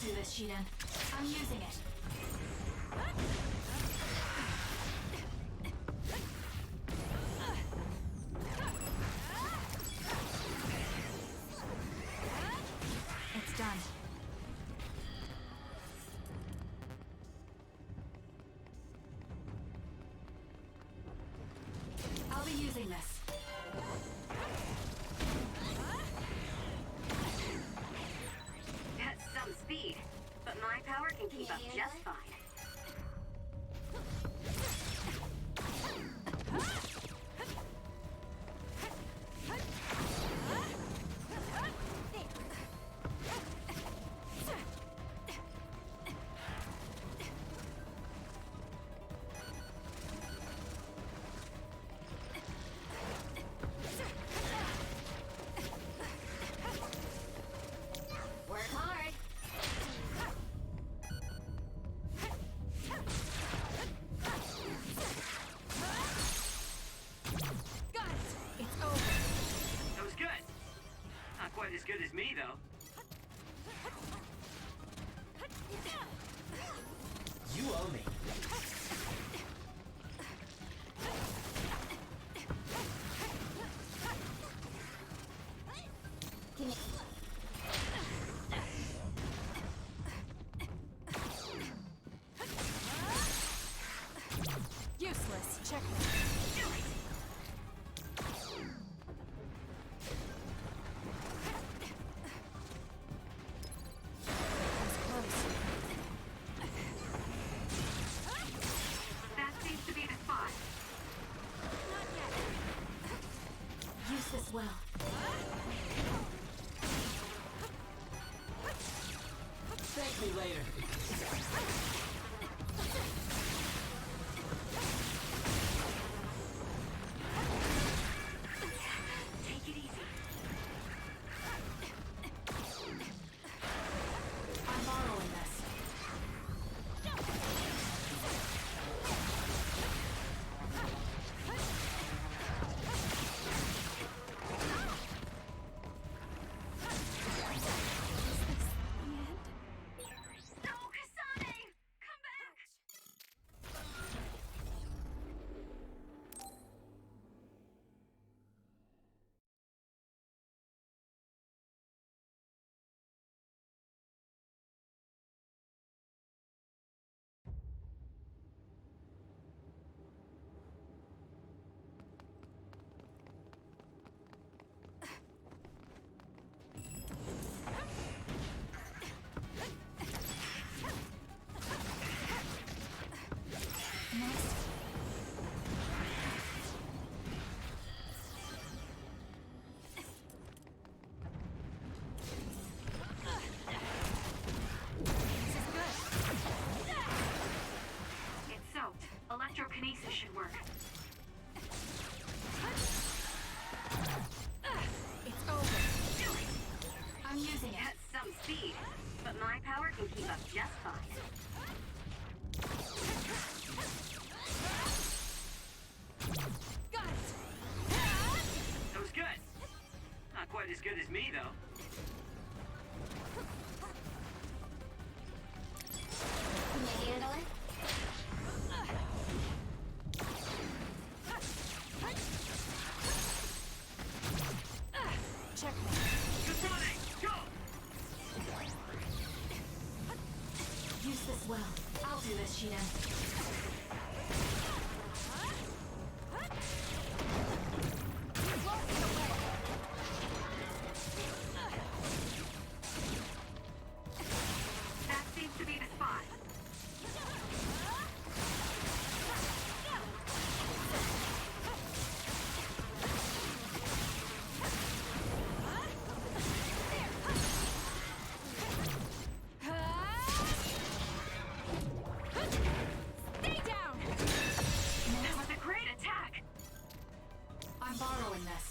do this, Shiren. I'm using it. It's done. I'll be using this. That's some speed, but my power can keep up just fine. Work hard. Got it. It's over. That was good. Not quite as good as me, though. You owe me. Can you... Useless. Check it. That seems to be the spot. Not yet. Use this well. Thank me later. Take it easy. I'm borrowing this. No, Kasane! Come back! It's soaked. Electrokinesis should work. It's over. I'm using it. That's some speed, but my power can keep up just fine. Got it. That was good. Not quite as good as me, though. Can you handle it? Check it. Kasane, go! Use this well. I'll do this, Shiren. That seems to be the spot. Stay down! That was a great attack! I'm borrowing this.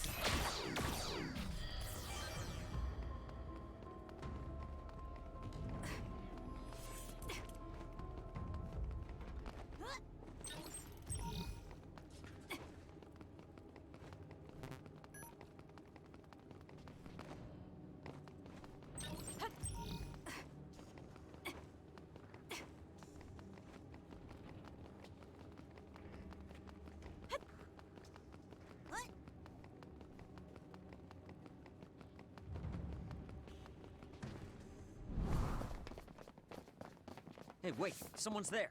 Hey, wait, someone's there.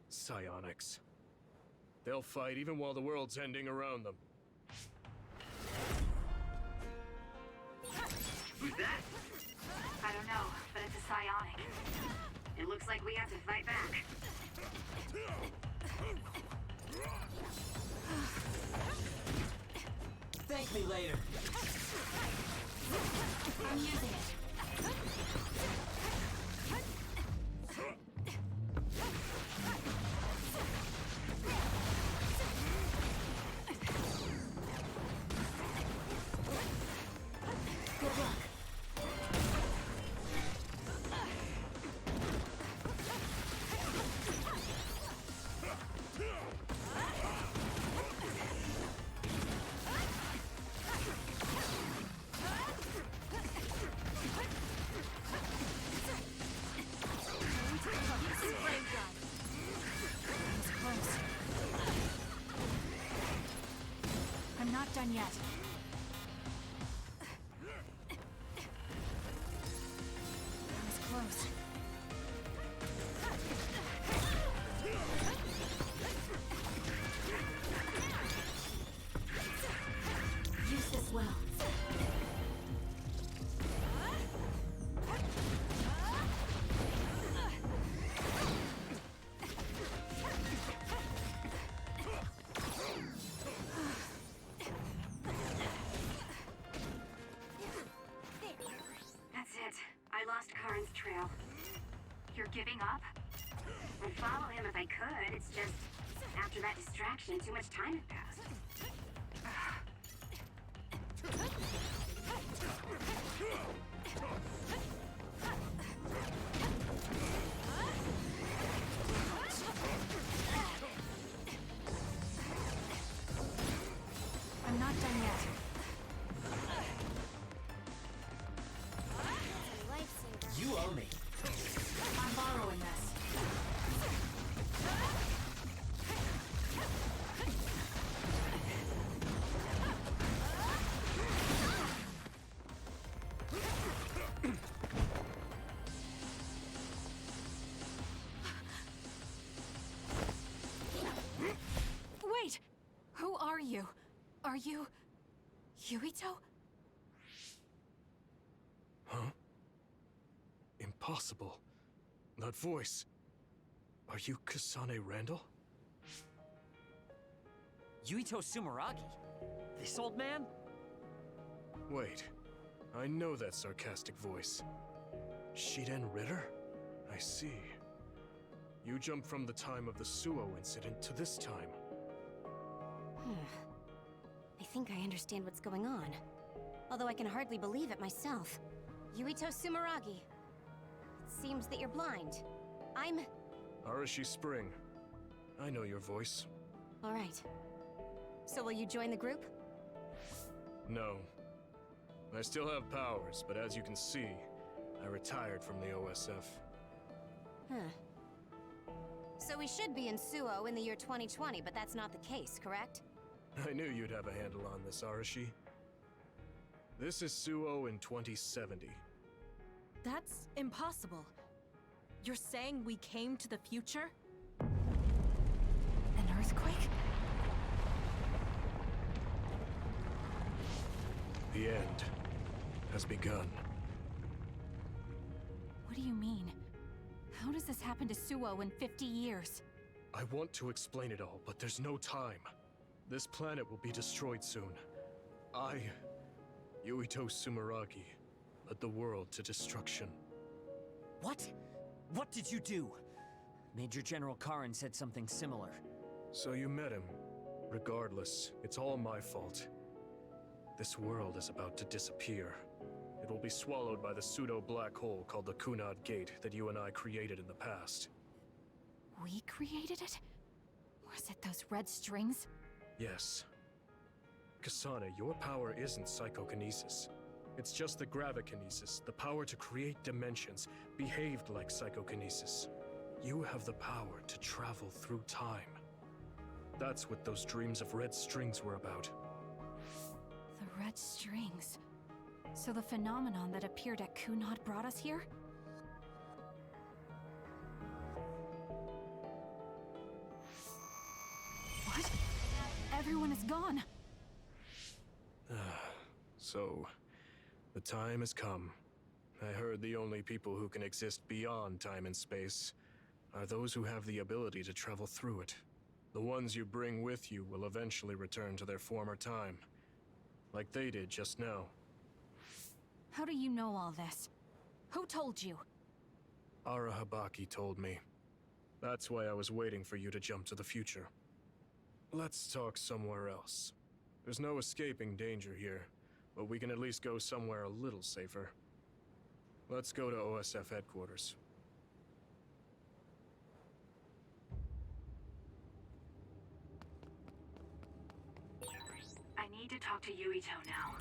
Psionics. They'll fight even while the world's ending around them. Who's that? I don't know, but it's a psionic. It looks like we have to fight back. Thank me later. I'm using it. Good luck. I'm not done yet. That was close. Use this well. That's it. I lost Karin's trail. You're giving up? I'd follow him if I could. It's just, after that distraction, too much time had passed. I'm not done yet. You owe me. I'm borrowing this. Wait! Who are you? Are you... Yuito? Huh? Impossible. That voice. Are you Kasane Randall? Yuito Sumeragi? This old man? Wait. I know that sarcastic voice. Shiden Ritter? I see. You jumped from the time of the Suo incident to this time. I think I understand what's going on. Although I can hardly believe it myself. Yuito Sumeragi. It seems that you're blind. I'm... Arashi Spring. I know your voice. Alright. So will you join the group? No. I still have powers, but as you can see, I retired from the OSF. Huh. So we should be in Suo in the year 2020, but that's not the case, correct? I knew you'd have a handle on this, Arashi. This is Suo in 2070. That's impossible. You're saying we came to the future? An earthquake? The end has begun. What do you mean? How does this happen to Suo in 50 years? I want to explain it all, but there's no time. This planet will be destroyed soon. I, Yuito Sumeragi, led the world to destruction. What? What did you do? Major General Karin said something similar. So you met him. Regardless, it's all my fault. This world is about to disappear. It will be swallowed by the pseudo-black hole called the Kunad Gate that you and I created in the past. We created it? Was it those red strings? Yes. Kasane, your power isn't psychokinesis. It's just the gravikinesis, the power to create dimensions, behaved like psychokinesis. You have the power to travel through time. That's what those dreams of red strings were about. The red strings. So the phenomenon that appeared at Kunad brought us here? What? Everyone is gone. So, the time has come. I heard the only people who can exist beyond time and space are those who have the ability to travel through it. The ones you bring with you will eventually return to their former time, like they did just now. How do you know all this? Who told you? Arahabaki told me. That's why I was waiting for you to jump to the future. Let's talk somewhere else. There's no escaping danger here, but we can at least go somewhere a little safer. Let's go to OSF headquarters. I need to talk to Yuito now.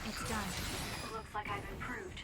It's done. Looks like I've improved.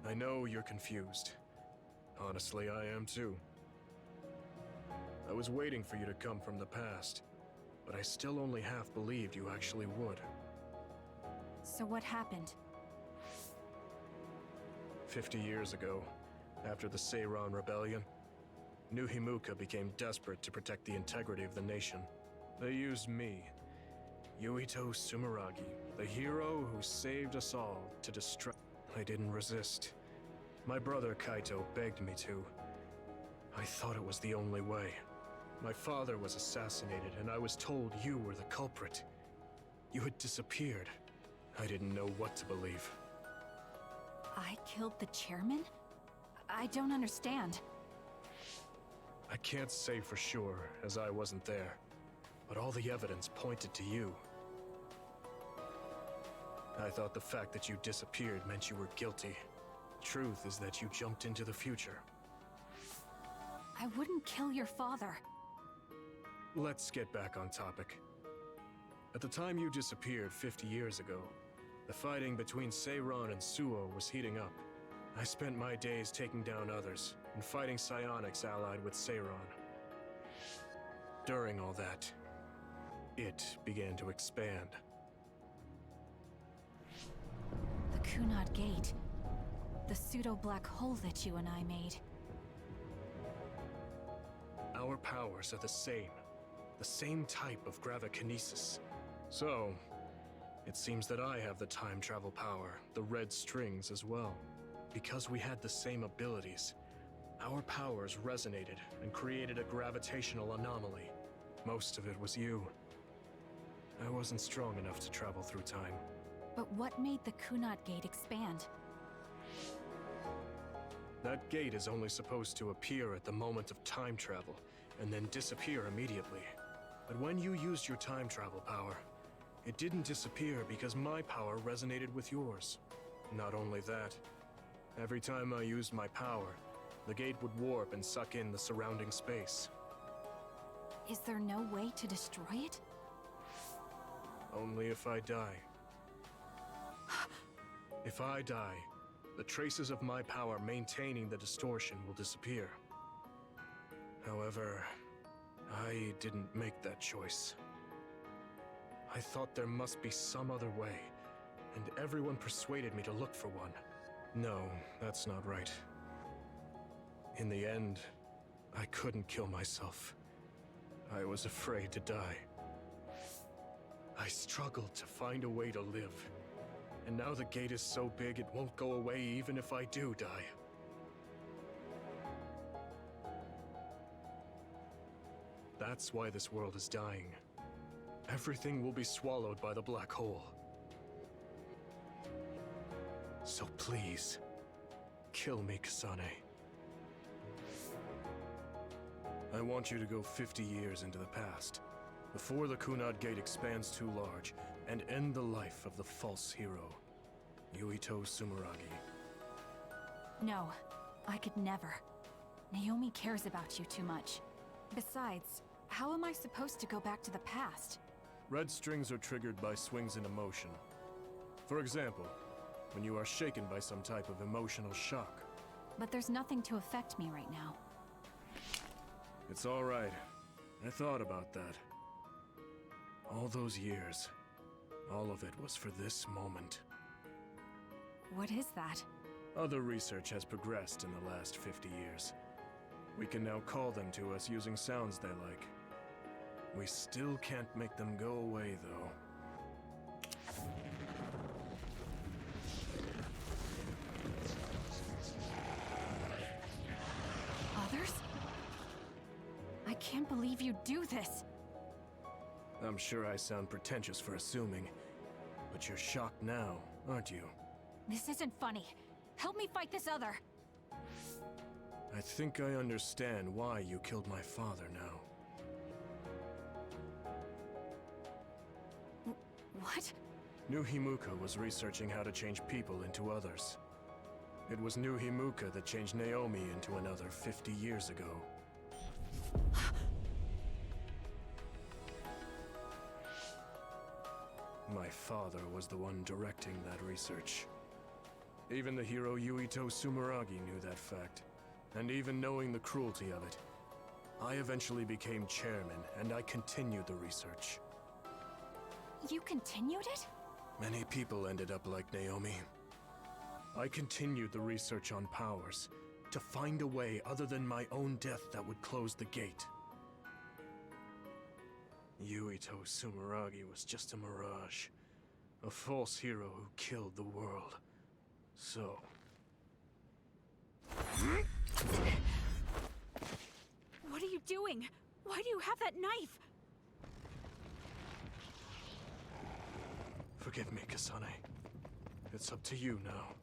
I know you're confused. Honestly, I am too. I was waiting for you to come from the past, but I still only half believed you actually would. So what happened? 50 years ago, after the Seiran Rebellion, New Himuka became desperate to protect the integrity of the nation. They used me, Yuito Sumeragi, the hero who saved us all, to distract. I didn't resist. My brother Kaito begged me to. I thought it was the only way. My father was assassinated, and I was told you were the culprit. You had disappeared. I didn't know what to believe. I killed the chairman? I don't understand. I can't say for sure, as I wasn't there, but all the evidence pointed to you. I thought the fact that you disappeared meant you were guilty. Truth is that you jumped into the future. I wouldn't kill your father. Let's get back on topic. At the time you disappeared 50 years ago, the fighting between Seiran and Suo was heating up. I spent my days taking down others and fighting psionics allied with Seiran. During all that, it began to expand. The Kunad Gate. The pseudo-black hole that you and I made. Our powers are the same type of gravikinesis. So, it seems that I have the time travel power, the red strings as well. Because we had the same abilities, our powers resonated and created a gravitational anomaly. Most of it was you. I wasn't strong enough to travel through time. But what made the Kunad Gate expand? That gate is only supposed to appear at the moment of time travel, and then disappear immediately. But when you used your time travel power, It didn't disappear because my power resonated with yours. Not only that, every time I used my power, the gate would warp and suck in the surrounding space. Is there no way to destroy it? Only if I die. If I die, the traces of my power maintaining the distortion will disappear. However, I didn't make that choice. I thought there must be some other way, and everyone persuaded me to look for one. No, that's not right. In the end, I couldn't kill myself. I was afraid to die. I struggled to find a way to live. And now the gate is so big it won't go away even if I do die. That's why this world is dying. Everything will be swallowed by the black hole. So please, kill me, Kasane. I want you to go 50 years into the past, before the Kunad Gate expands too large, and end the life of the false hero, Yuito Sumeragi. No, I could never. Naomi cares about you too much. Besides, how am I supposed to go back to the past? Red strings are triggered by swings in emotion. For example, when you are shaken by some type of emotional shock. But there's nothing to affect me right now. It's all right. I thought about that. All those years, all of it was for this moment. What is that? Other research has progressed in the last 50 years. We can now call them to us using sounds they like. We still can't make them go away, though. Others? I can't believe you do this! I'm sure I sound pretentious for assuming, but you're shocked now, aren't you? This isn't funny. Help me fight this other! I think I understand why you killed my father now. What? New Himuka was researching how to change people into others. It was New Himuka that changed Naomi into another 50 years ago. My father was the one directing that research. Even the hero Yuito Sumeragi knew that fact. And even knowing the cruelty of it, I eventually became chairman and I continued the research. You continued it? Many people ended up like Naomi. I continued the research on powers, to find a way other than my own death that would close the gate. Yuito Sumeragi was just a mirage. A false hero who killed the world. So... What are you doing? Why do you have that knife? Forgive me, Kasane. It's up to you now.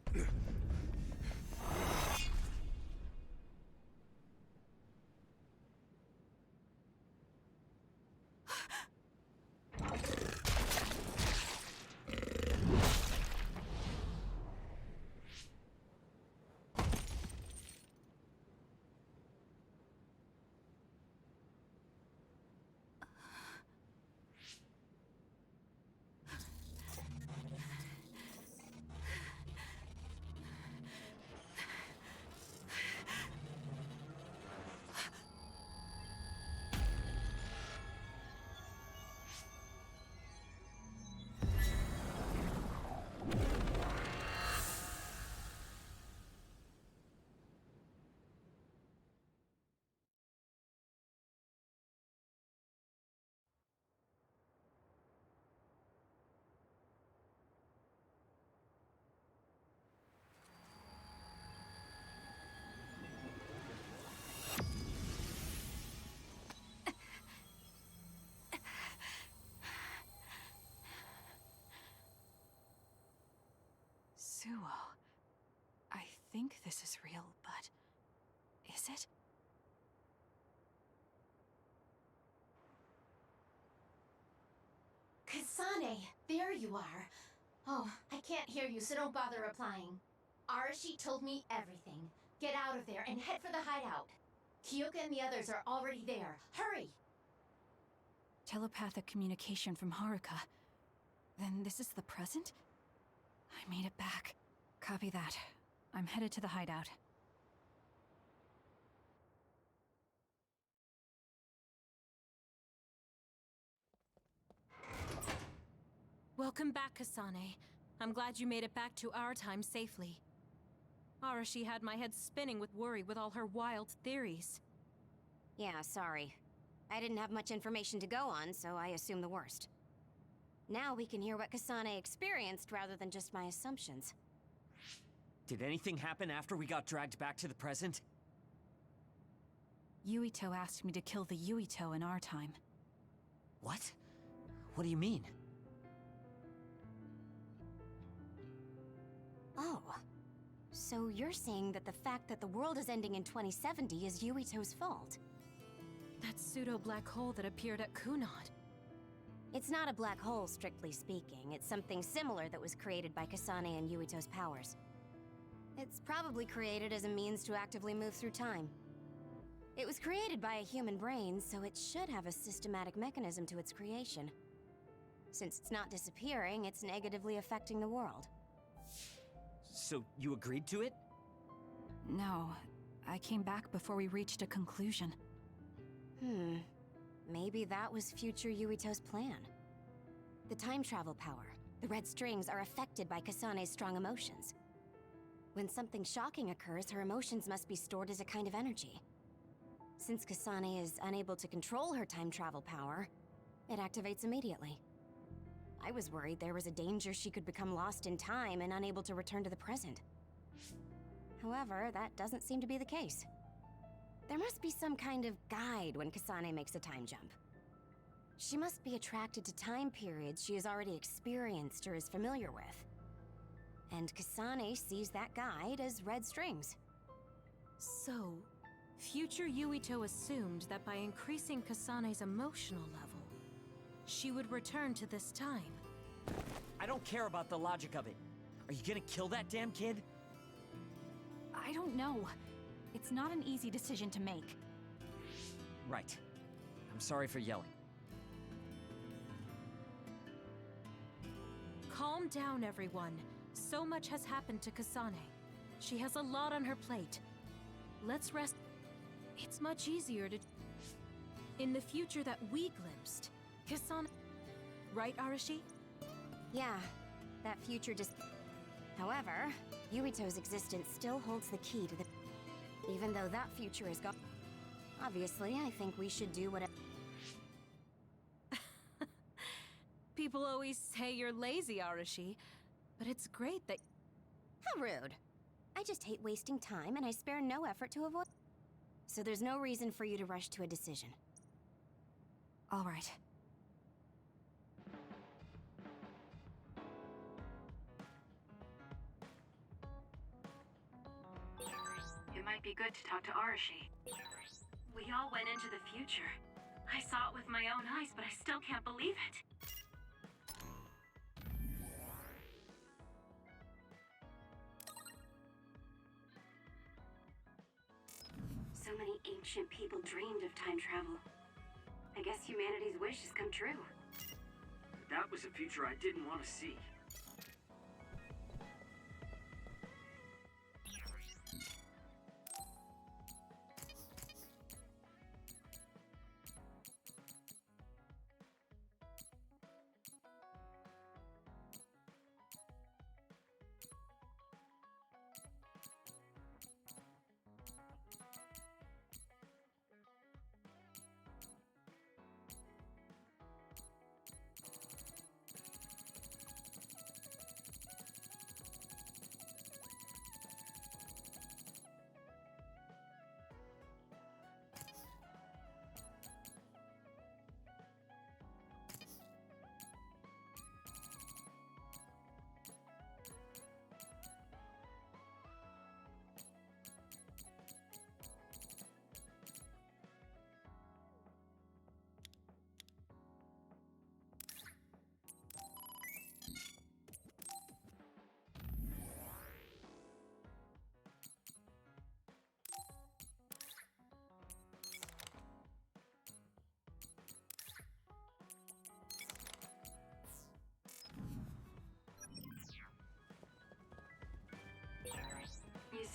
Suo. I think this is real, but... is it? Kasane, there you are. Oh, I can't hear you, so don't bother replying. Arashi told me everything. Get out of there and head for the hideout. Kyoka and the others are already there. Hurry! Telepathic communication from Haruka. Then this is the present? I made it back. Copy that. I'm headed to the hideout. Welcome back, Kasane. I'm glad you made it back to our time safely. Arashi had my head spinning with worry with all her wild theories. Yeah, sorry. I didn't have much information to go on, so I assumed the worst. Now we can hear what Kasane experienced rather than just my assumptions. Did anything happen after we got dragged back to the present? Yuito asked me to kill the Yuito in our time. What? What do you mean? Oh. So you're saying that the fact that the world is ending in 2070 is Yuito's fault? That pseudo-black hole that appeared at Kunad. It's not a black hole, strictly speaking. It's something similar that was created by Kasane and Yuito's powers. It's probably created as a means to actively move through time. It was created by a human brain, so it should have a systematic mechanism to its creation. Since it's not disappearing, it's negatively affecting the world. So you agreed to it? No, I came back before we reached a conclusion. Maybe that was future Yuito's plan. The time travel power, the red strings, are affected by Kasane's strong emotions. When something shocking occurs, her emotions must be stored as a kind of energy. Since Kasane is unable to control her time travel power, it activates immediately. I was worried there was a danger she could become lost in time and unable to return to the present. However, that doesn't seem to be the case. There must be some kind of guide when Kasane makes a time jump. She must be attracted to time periods she has already experienced or is familiar with. And Kasane sees that guide as red strings. So, future Yuito assumed that by increasing Kasane's emotional level, she would return to this time. I don't care about the logic of it. Are you gonna kill that damn kid? I don't know. It's not an easy decision to make. Right. I'm sorry for yelling. Calm down, everyone. So much has happened to Kasane. She has a lot on her plate. Let's rest. It's much easier to... In the future that we glimpsed, Kasane... Right, Arashi? Yeah, that future just... However, Yuito's existence still holds the key to the... Even though that future is gone... Obviously, I think we should do whatever... People always say you're lazy, Arashi, but it's great that... How rude. I just hate wasting time, and I spare no effort to avoid... So there's no reason for you to rush to a decision. All right. It might be good to talk to Arashi. We all went into the future. I saw it with my own eyes, but I still can't believe it. So many ancient people dreamed of time travel. I guess humanity's wish has come true. That was a future I didn't want to see.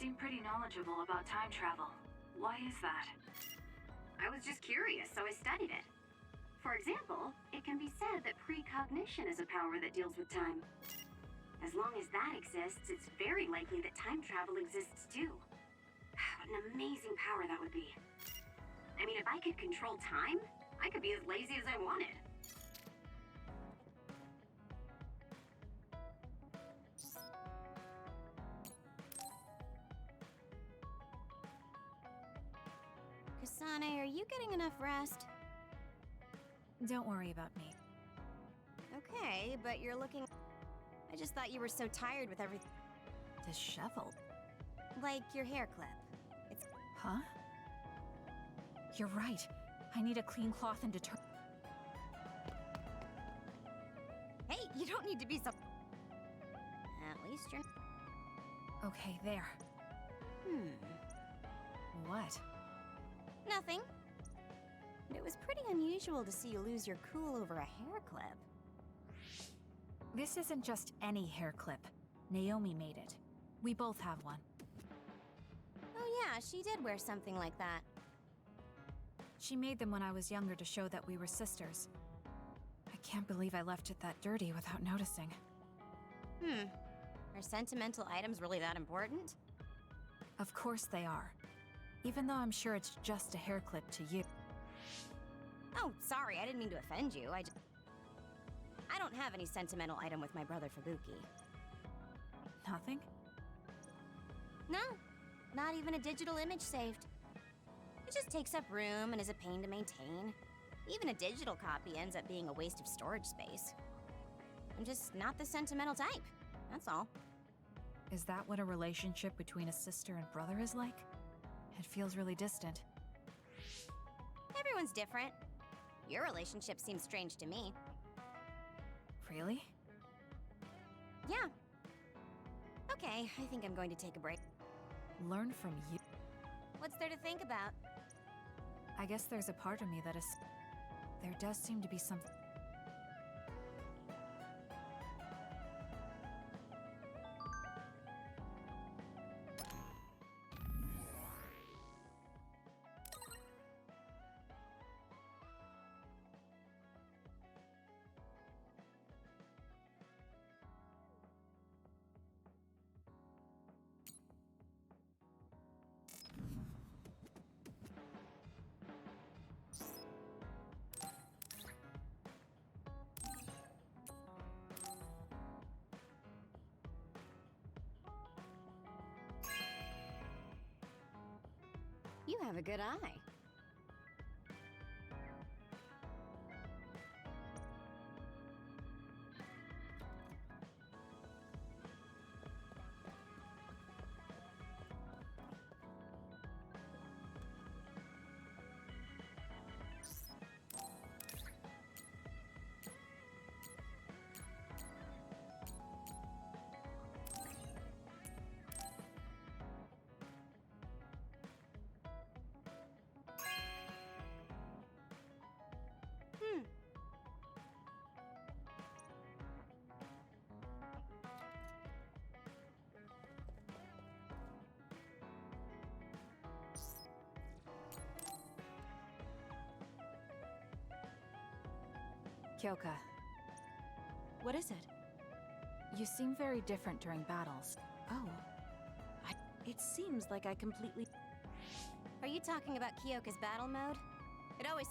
seem pretty knowledgeable about time travel. Why is that? I was just curious, so I studied it. For example, it can be said that precognition is a power that deals with time. As long as that exists, it's very likely that time travel exists too. What an amazing power that would be. I mean, if I could control time, I could be as lazy as I wanted. Kasane, are you getting enough rest? Don't worry about me. Okay, but you're looking... I just thought you were so tired with everything. Disheveled? Like your hair clip. It's... Huh? You're right. I need a clean cloth and detergent. Hey, you don't need to be so... At least you're... Okay, there. What? Nothing. It was pretty unusual to see you lose your cool over a hair clip. This isn't just any hair clip. Naomi made it. We both have one. Oh yeah, she did wear something like that. She made them when I was younger to show that we were sisters. I can't believe I left it that dirty without noticing. Are sentimental items really that important? Of course they are. Even though I'm sure it's just a hair clip to you. Oh, sorry, I didn't mean to offend you. I don't have any sentimental item with my brother Fubuki. Nothing? No, not even a digital image saved. It just takes up room and is a pain to maintain. Even a digital copy ends up being a waste of storage space. I'm just not the sentimental type, that's all. Is that what a relationship between a sister and brother is like? It feels really distant. Everyone's different. Your relationship seems strange to me. Really? Yeah. Okay, I think I'm going to take a break. Learn from you. What's there to think about? I guess there's a part of me that is... There does seem to be something... You have a good eye. Kyoka, What is it? you seem very different during battles. Oh. It seems like I completely... Are you talking about Kyoka's battle mode? It always...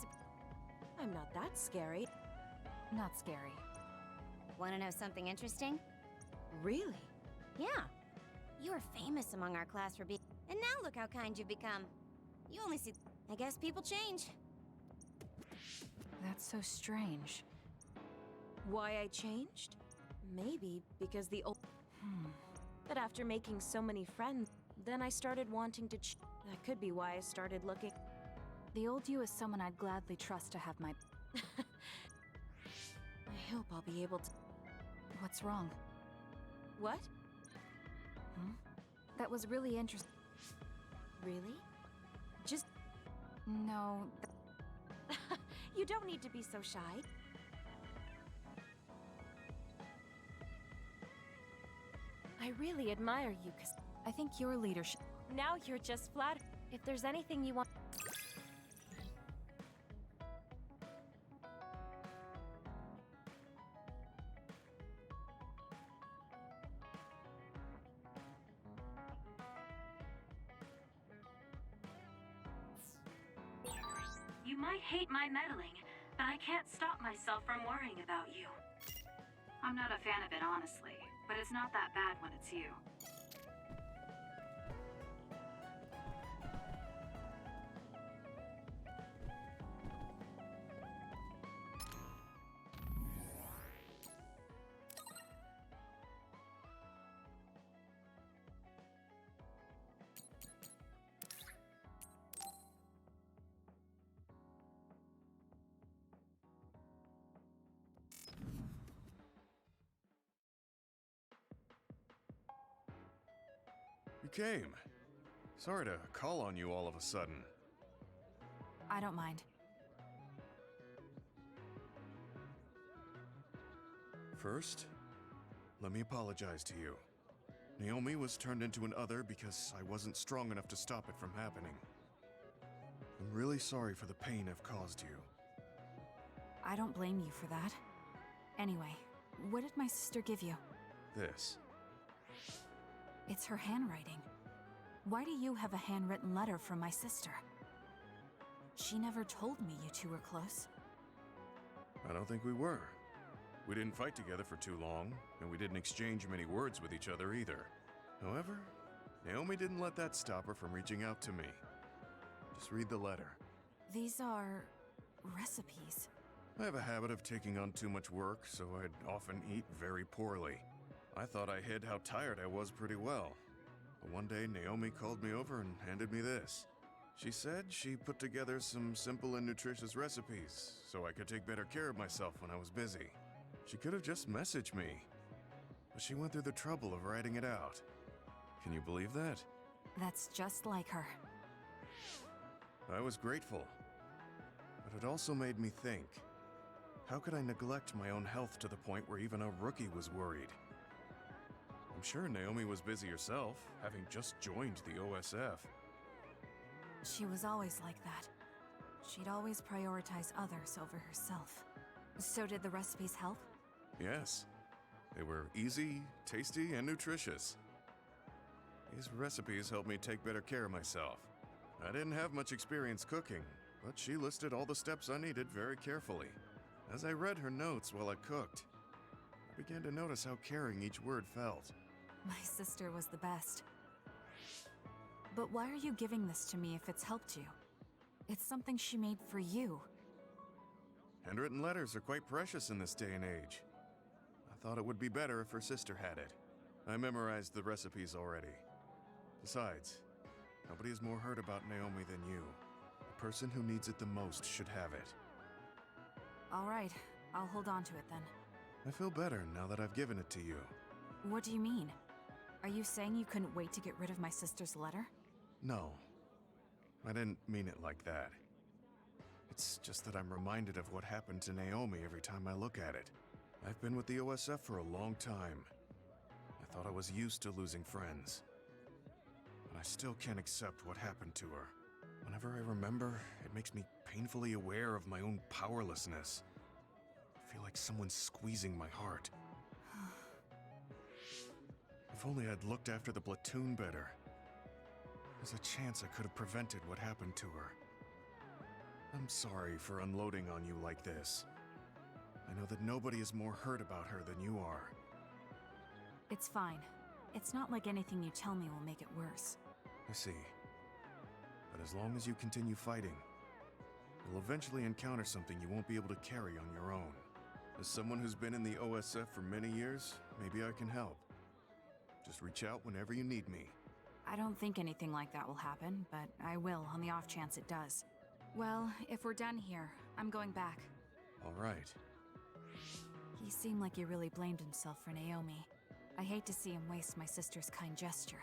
I'm not that scary. Not scary. Want to know something interesting? Really? Yeah. You were famous among our class for being... And now look how kind you've become. You only see... I guess people change. That's so strange. Why I changed? Maybe because the old... But after making so many friends, then I started wanting to That could be why I started looking... The old you is someone I'd gladly trust to have my... I hope I'll be able to... What's wrong? What? That was really interesting. Really? Just... No, You don't need to be so shy. I really admire you, I think your leadership. Now you're just flat. If there's anything you want. You might hate my meddling, but I can't stop myself from worrying about you. I'm not a fan of it, honestly, but it's not that bad when it's you. You came. Sorry to call on you all of a sudden. I don't mind. First, let me apologize to you. Naomi was turned into an other because I wasn't strong enough to stop it from happening. I'm really sorry for the pain I've caused you. I don't blame you for that. Anyway, what did my sister give you? This. It's her handwriting. Why do you have a handwritten letter from my sister? She never told me you two were close. I don't think we were. We didn't fight together for too long, and we didn't exchange many words with each other either. However, Naomi didn't let that stop her from reaching out to me. Just read the letter. These are recipes. I have a habit of taking on too much work, so I'd often eat very poorly. I thought I hid how tired I was pretty well. But one day, Naomi called me over and handed me this. She said she put together some simple and nutritious recipes, so I could take better care of myself when I was busy. She could have just messaged me, but she went through the trouble of writing it out. Can you believe that? That's just like her. I was grateful, but it also made me think. How could I neglect my own health to the point where even a rookie was worried? I'm sure Naomi was busy herself, having just joined the OSF. She was always like that. She'd always prioritize others over herself. So did the recipes help? Yes. They were easy, tasty, and nutritious. These recipes helped me take better care of myself. I didn't have much experience cooking, but she listed all the steps I needed very carefully. As I read her notes while I cooked, I began to notice how caring each word felt. My sister was the best. But why are you giving this to me if it's helped you? It's something she made for you. Handwritten letters are quite precious in this day and age. I thought it would be better if her sister had it. I memorized the recipes already. Besides, nobody has more heard about Naomi than you. The person who needs it the most should have it. All right, I'll hold on to it then. I feel better now that I've given it to you. What do you mean? Are you saying you couldn't wait to get rid of my sister's letter? No. I didn't mean it like that. It's just that I'm reminded of what happened to Naomi every time I look at it. I've been with the OSF for a long time. I thought I was used to losing friends. But I still can't accept what happened to her. Whenever I remember, it makes me painfully aware of my own powerlessness. I feel like someone's squeezing my heart. If only I'd looked after the platoon better. There's a chance I could have prevented what happened to her. I'm sorry for unloading on you like this. I know that nobody is more hurt about her than you are. It's fine. It's not like anything you tell me will make it worse. I see. But as long as you continue fighting, you'll eventually encounter something you won't be able to carry on your own. As someone who's been in the OSF for many years, maybe I can help. Just reach out whenever you need me. I don't think anything like that will happen, but I will on the off chance it does. Well, if we're done here, I'm going back. All right. He seemed like he really blamed himself for Naomi. I hate to see him waste my sister's kind gesture.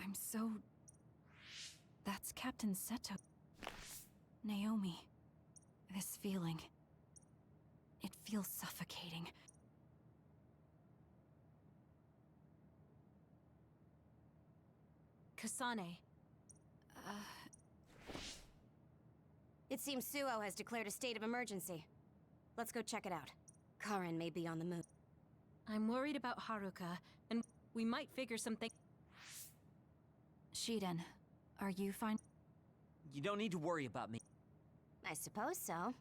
I'm so... That's Captain Seto. Naomi. This feeling... It feels suffocating. Kasane. It seems Suo has declared a state of emergency. Let's go check it out. Karin may be on the move. I'm worried about Haruka, and we might figure something. Shiden, are you fine? You don't need to worry about me. I suppose so.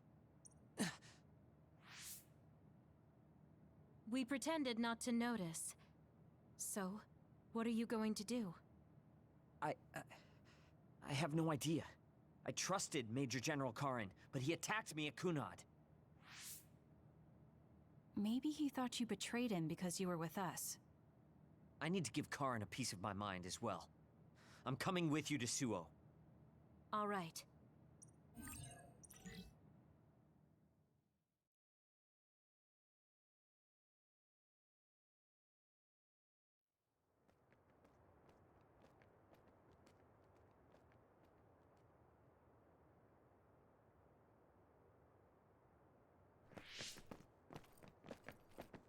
We pretended not to notice. So, what are you going to do? I have no idea. I trusted Major General Karin, but he attacked me at Kunad. Maybe he thought you betrayed him because you were with us. I need to give Karin a piece of my mind as well. I'm coming with you to Suo. All right.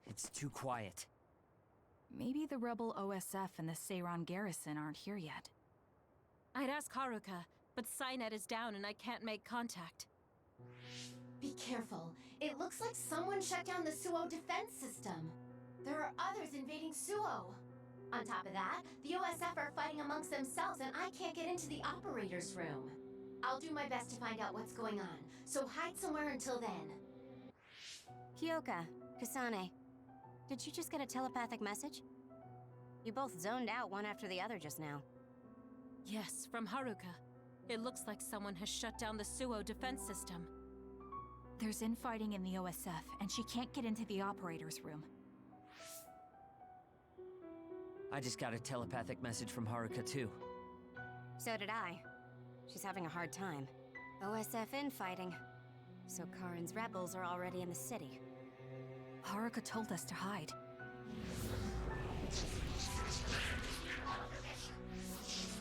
It's too quiet. Maybe the rebel OSF and the Seiran garrison aren't here yet. I'd ask Haruka, but Cynet is down and I can't make contact. Be careful. It looks like someone shut down the Suo defense system. There are others invading Suo. On top of that, the OSF are fighting amongst themselves and I can't get into the operator's room. I'll do my best to find out what's going on, so hide somewhere until then. Kyoka, Kasane, did you just get a telepathic message? You both zoned out one after the other just now. Yes, from Haruka. It looks like someone has shut down the Suo defense system. There's infighting in the OSF, and she can't get into the operator's room. I just got a telepathic message from Haruka too. So did I. She's having a hard time. OSF infighting. So Karin's rebels are already in the city. Haruka told us to hide.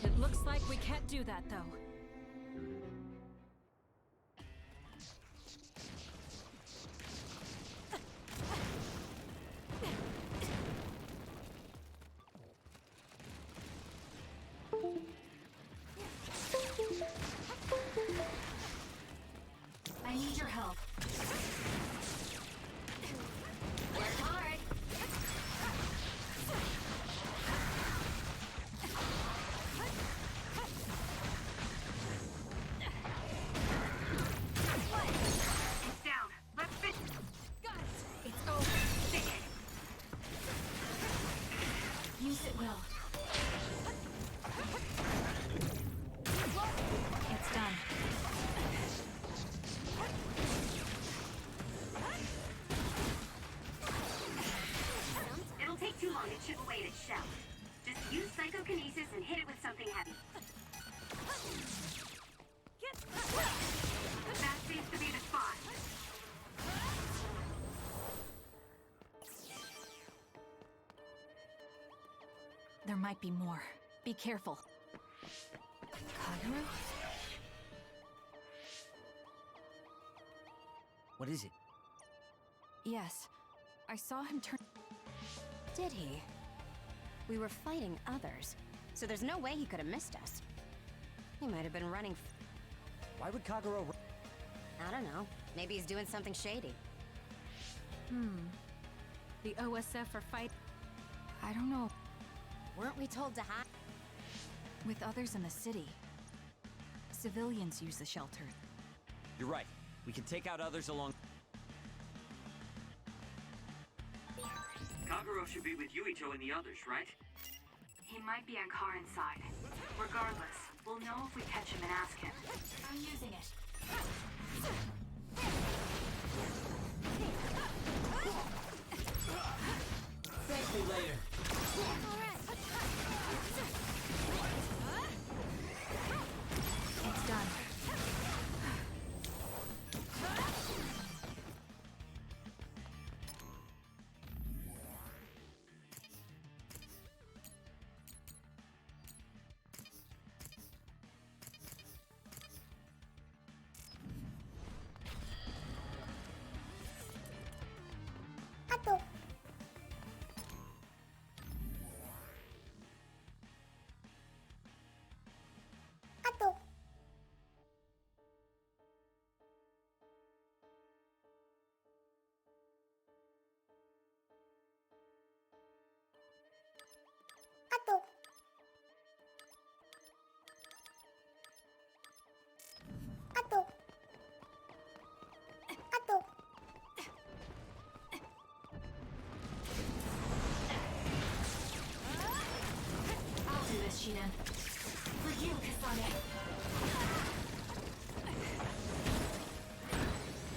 It looks like we can't do that, though. I need your help. Work hard! It's down. Let's finish. Got it! It's over. Stick it. Use it well. It's done. It'll take too long to chip away at its shell. Just use psychokinesis and hit it with something heavy. That seems to be the spot. There might be more. Be careful. Kagero? What is it? Yes. I saw him turn... Did he? We were fighting others, so there's no way he could have missed us. He might have been running. Why would Kagero... I don't know. Maybe he's doing something shady. The OSF are fighting. I don't know. Weren't we told to hide? With others in the city. Civilians use the shelter. You're right. We can take out others along... Kagero should be with Yuito and the others, right? He might be on Karin's side. Regardless, we'll know if we catch him and ask him. I'm using it. Thank me later. It's done. Jin. For you, Kasane.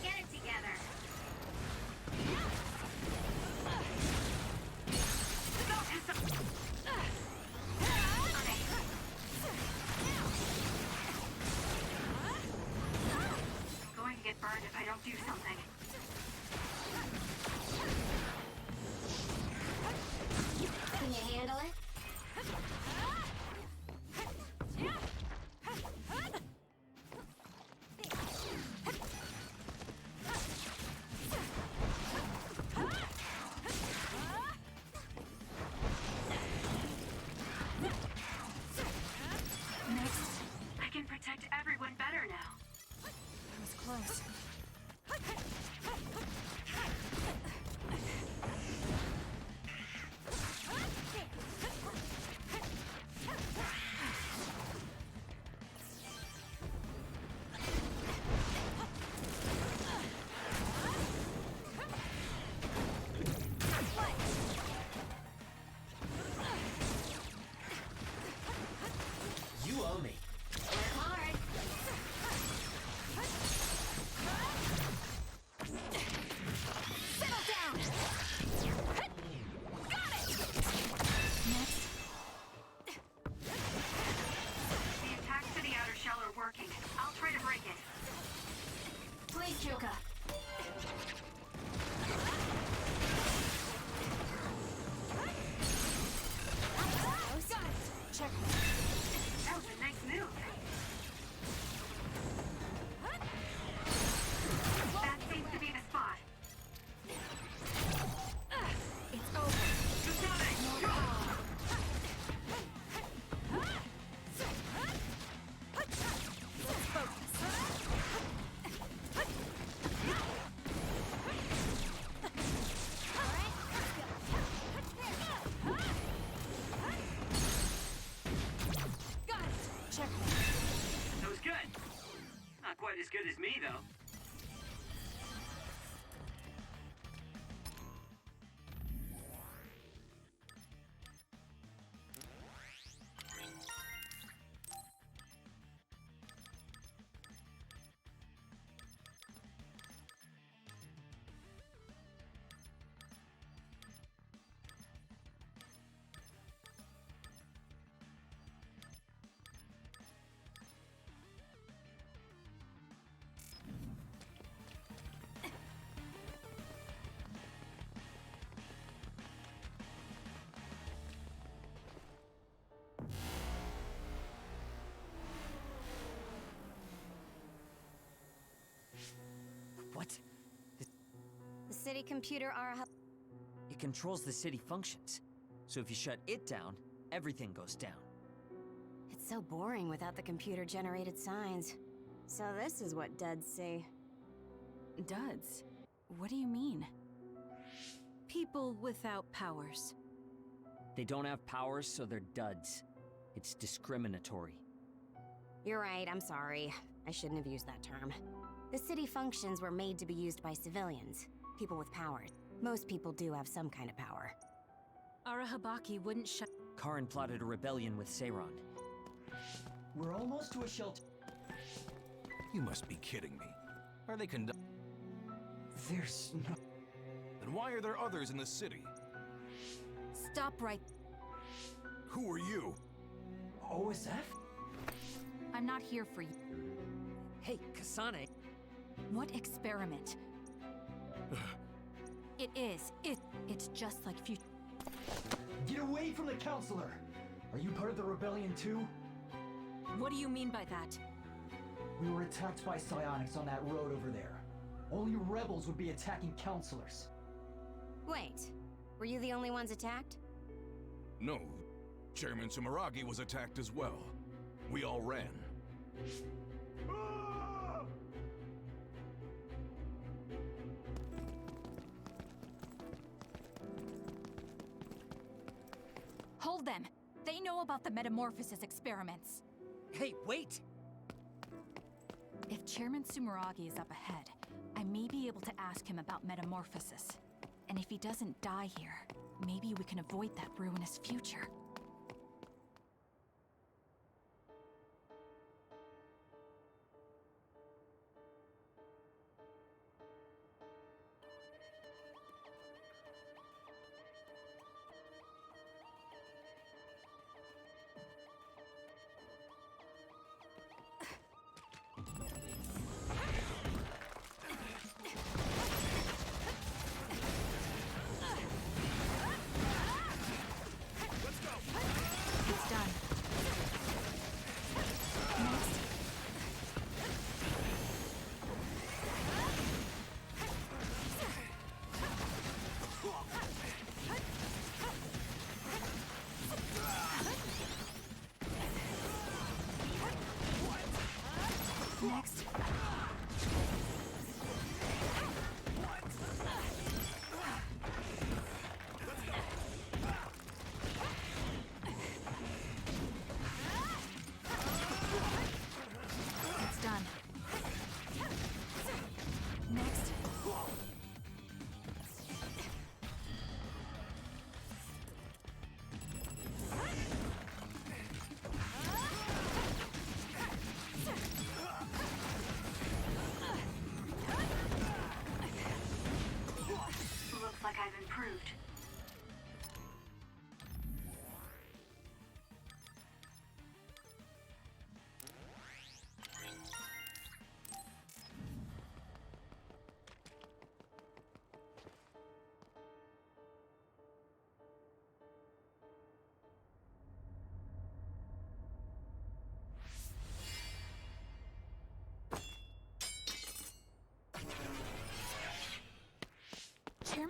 Get it together. Go, Kasane. I'm going to get burned if I don't do something. Can you handle it? I can protect everyone better now. That was close. You owe me. Hard. Settle down! Got it! Next. The attacks to the outer shell are working. I'll try to break it. Please, Kyoka. Got it! Check. That was a nice move. That seems to be the spot. It's over. No power. Let's focus. Got it. Check. That was good. Not quite as good as me, though. What? The city computer Araha. It controls the city functions. So if you shut it down, everything goes down. It's so boring without the computer-generated signs. So this is what duds see. Duds? What do you mean? People without powers. They don't have powers, so they're duds. It's discriminatory. You're right, I'm sorry. I shouldn't have used that term. The city functions were made to be used by civilians, people with power. Most people do have some kind of power. Arahabaki wouldn't shut. Karin plotted a rebellion with Seiron. We're almost to a shelter. You must be kidding me. Are they There's no... Then why are there others in the city? Stop right. Who are you? OSF? I'm not here for you. Hey, Kasane. What experiment? It is. It's just like future. Get away from the counselor! Are you part of the rebellion too? What do you mean by that? We were attacked by psionics on that road over there. Only rebels would be attacking counselors. Wait, were you the only ones attacked? No. Chairman Sumeragi was attacked as well. We all ran. Hold them. They know about the metamorphosis experiments. Hey, wait! If Chairman Sumeragi is up ahead, I may be able to ask him about metamorphosis. And if he doesn't die here, maybe we can avoid that ruinous future.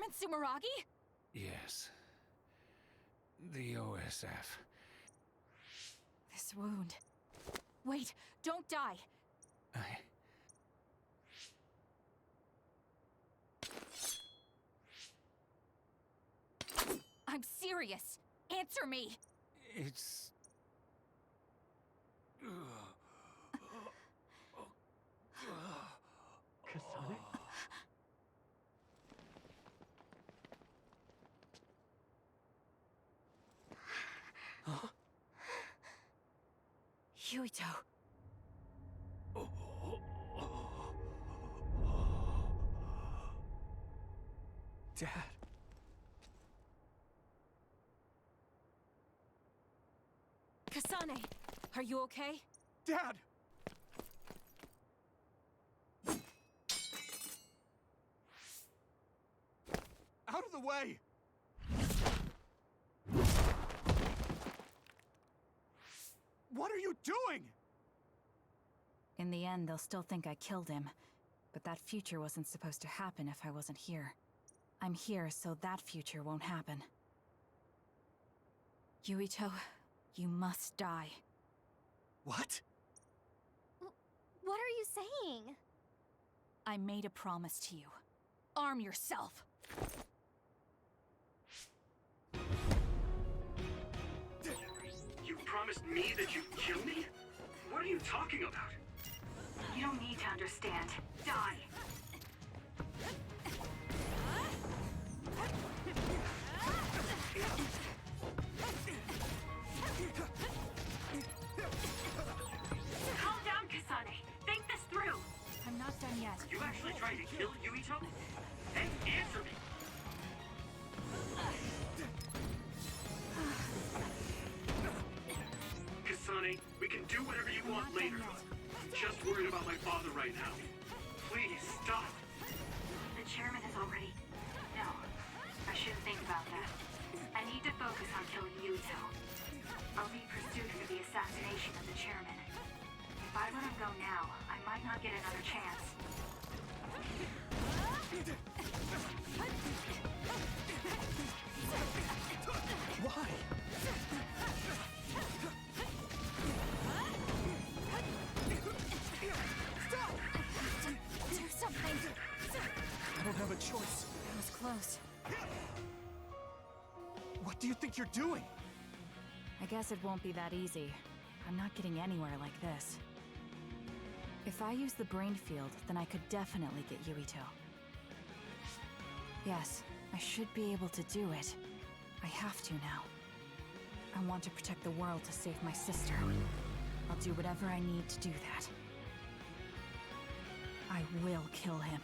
Chairman Sumeragi? Yes. The OSF. This wound. Wait, don't die. I'm serious. Answer me. It's... Kasane? Yuito. Dad. Kasane, are you okay? Dad! Out of the way! What are you doing? In the end, they'll still think I killed him. But that future wasn't supposed to happen if I wasn't here. I'm here so that future won't happen. Yuito, you must die. What? What are you saying? I made a promise to you. Arm yourself! You promised me that you'd kill me? What are you talking about? You don't need to understand. Die. Calm down, Kasane. Think this through. I'm not done yet. You actually trying to kill Yuito? Hey, answer me! Kasane, we can do whatever you want later. I'm just worried about my father right now. Please, stop. The chairman is already... No, I shouldn't think about that. I need to focus on killing Yuito. I'll be pursued for the assassination of the chairman. If I let him go now, I might not get another chance. Why? Do something! I don't have a choice. That was close. What do you think you're doing? I guess it won't be that easy. I'm not getting anywhere like this. If I use the brain field, then I could definitely get Yuito. Yes, I should be able to do it. I have to now. I want to protect the world to save my sister. I'll do whatever I need to do that. I will kill him.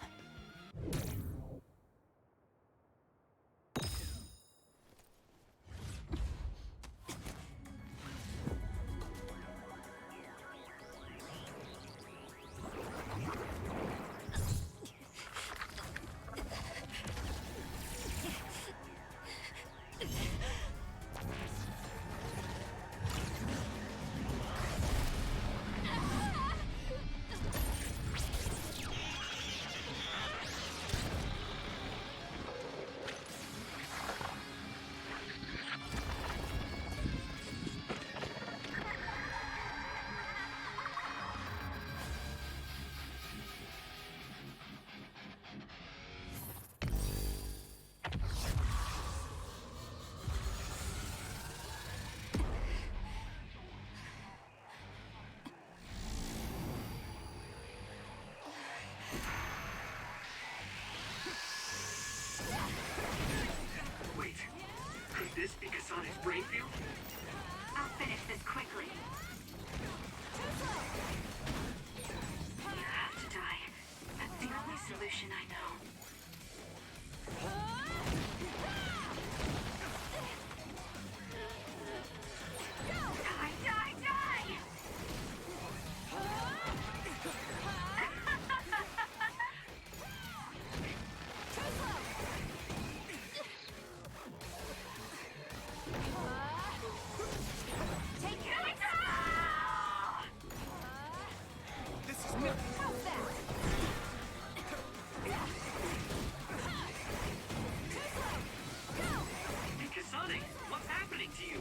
you.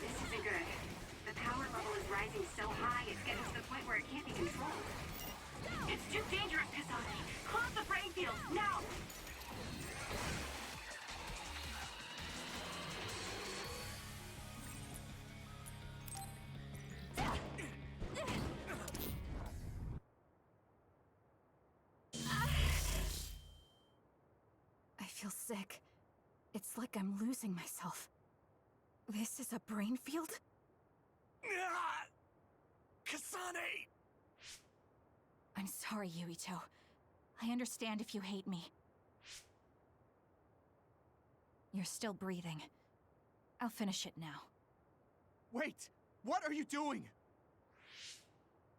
This isn't good. The power level is rising so high, it's getting to the point where it can't be controlled. It's too dangerous, Kasane. Close the brain field, now! I feel sick. It's like I'm losing myself. This is a brain field? Kasane! I'm sorry, Yuito. I understand if you hate me. You're still breathing. I'll finish it now. Wait! What are you doing?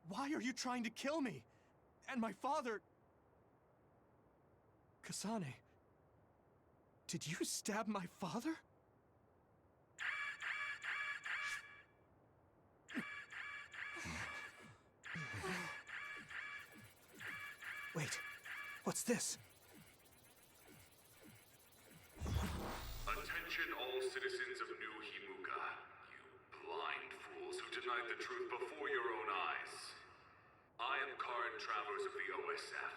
Why are you trying to kill me? And my father... Kasane... Did you stab my father? Wait, what's this? Attention all citizens of New Himuka, you blind fools who denied the truth before your own eyes. I am Karin Travers of the OSF.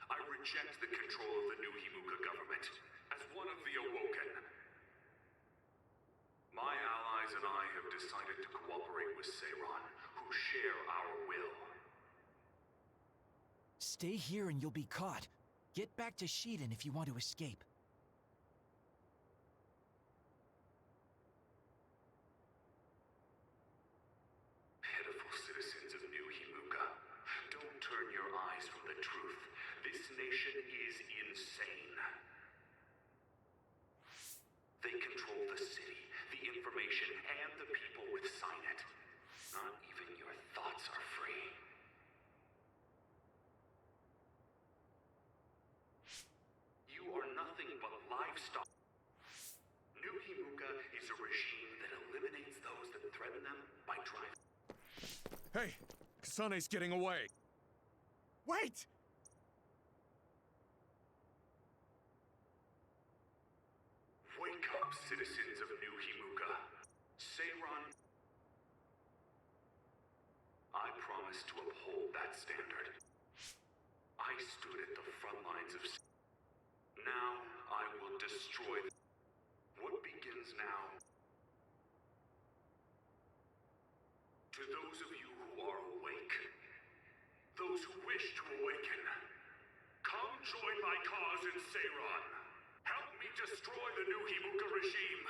I reject the control of the New Himuka government as one of the Awoken. My allies and I have decided to cooperate with Seiran, who share our will. Stay here and you'll be caught. Get back to Shiden if you want to escape. Pitiful citizens of New Himuka, don't turn your eyes from the truth. This nation is insane. They control the city, the information, and the people with Signet. Not even your thoughts are free. You are nothing but livestock. New Himuka is a regime that eliminates those that threaten them by driving. Hey! Kasane's getting away! Wait! Wake up, citizens of New Himuka. Seiran... I promise to uphold that standard. I stood at the front lines of... Now, I will destroy... What begins now? To those of you who are awake, those who wish to awaken, come join my cause in Seiran. Help me destroy the New Himuka regime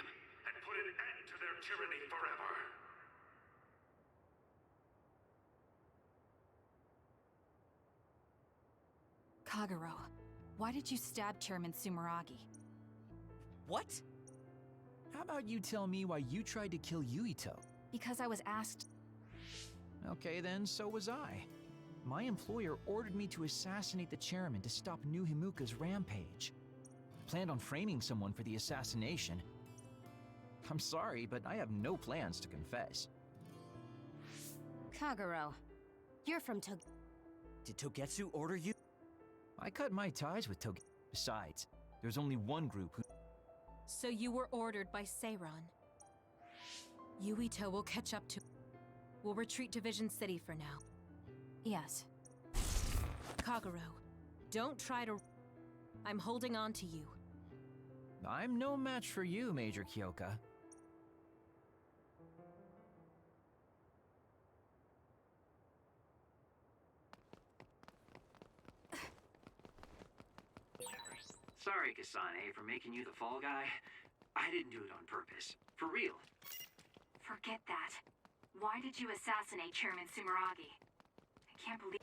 and put an end to their tyranny forever. Kagero, why did you stab Chairman Sumeragi? What? How about you tell me why you tried to kill Yuito? Because I was asked. Okay then, so was I. My employer ordered me to assassinate the chairman to stop New Himuka's rampage. I planned on framing someone for the assassination. I'm sorry, but I have no plans to confess. Kagero, you're from Did Togetsu order you? I cut my ties with Togetsu. Besides, there's only one group who... So you were ordered by Seiran. Yuito will catch up to... We'll retreat to Vision City for now. Yes. Kagero, don't try to... I'm holding on to you. I'm no match for you, Major Kyoka. Sorry, Kasane, for making you the fall guy. I didn't do it on purpose. For real. Forget that. Why did you assassinate Chairman Sumeragi? I can't believe...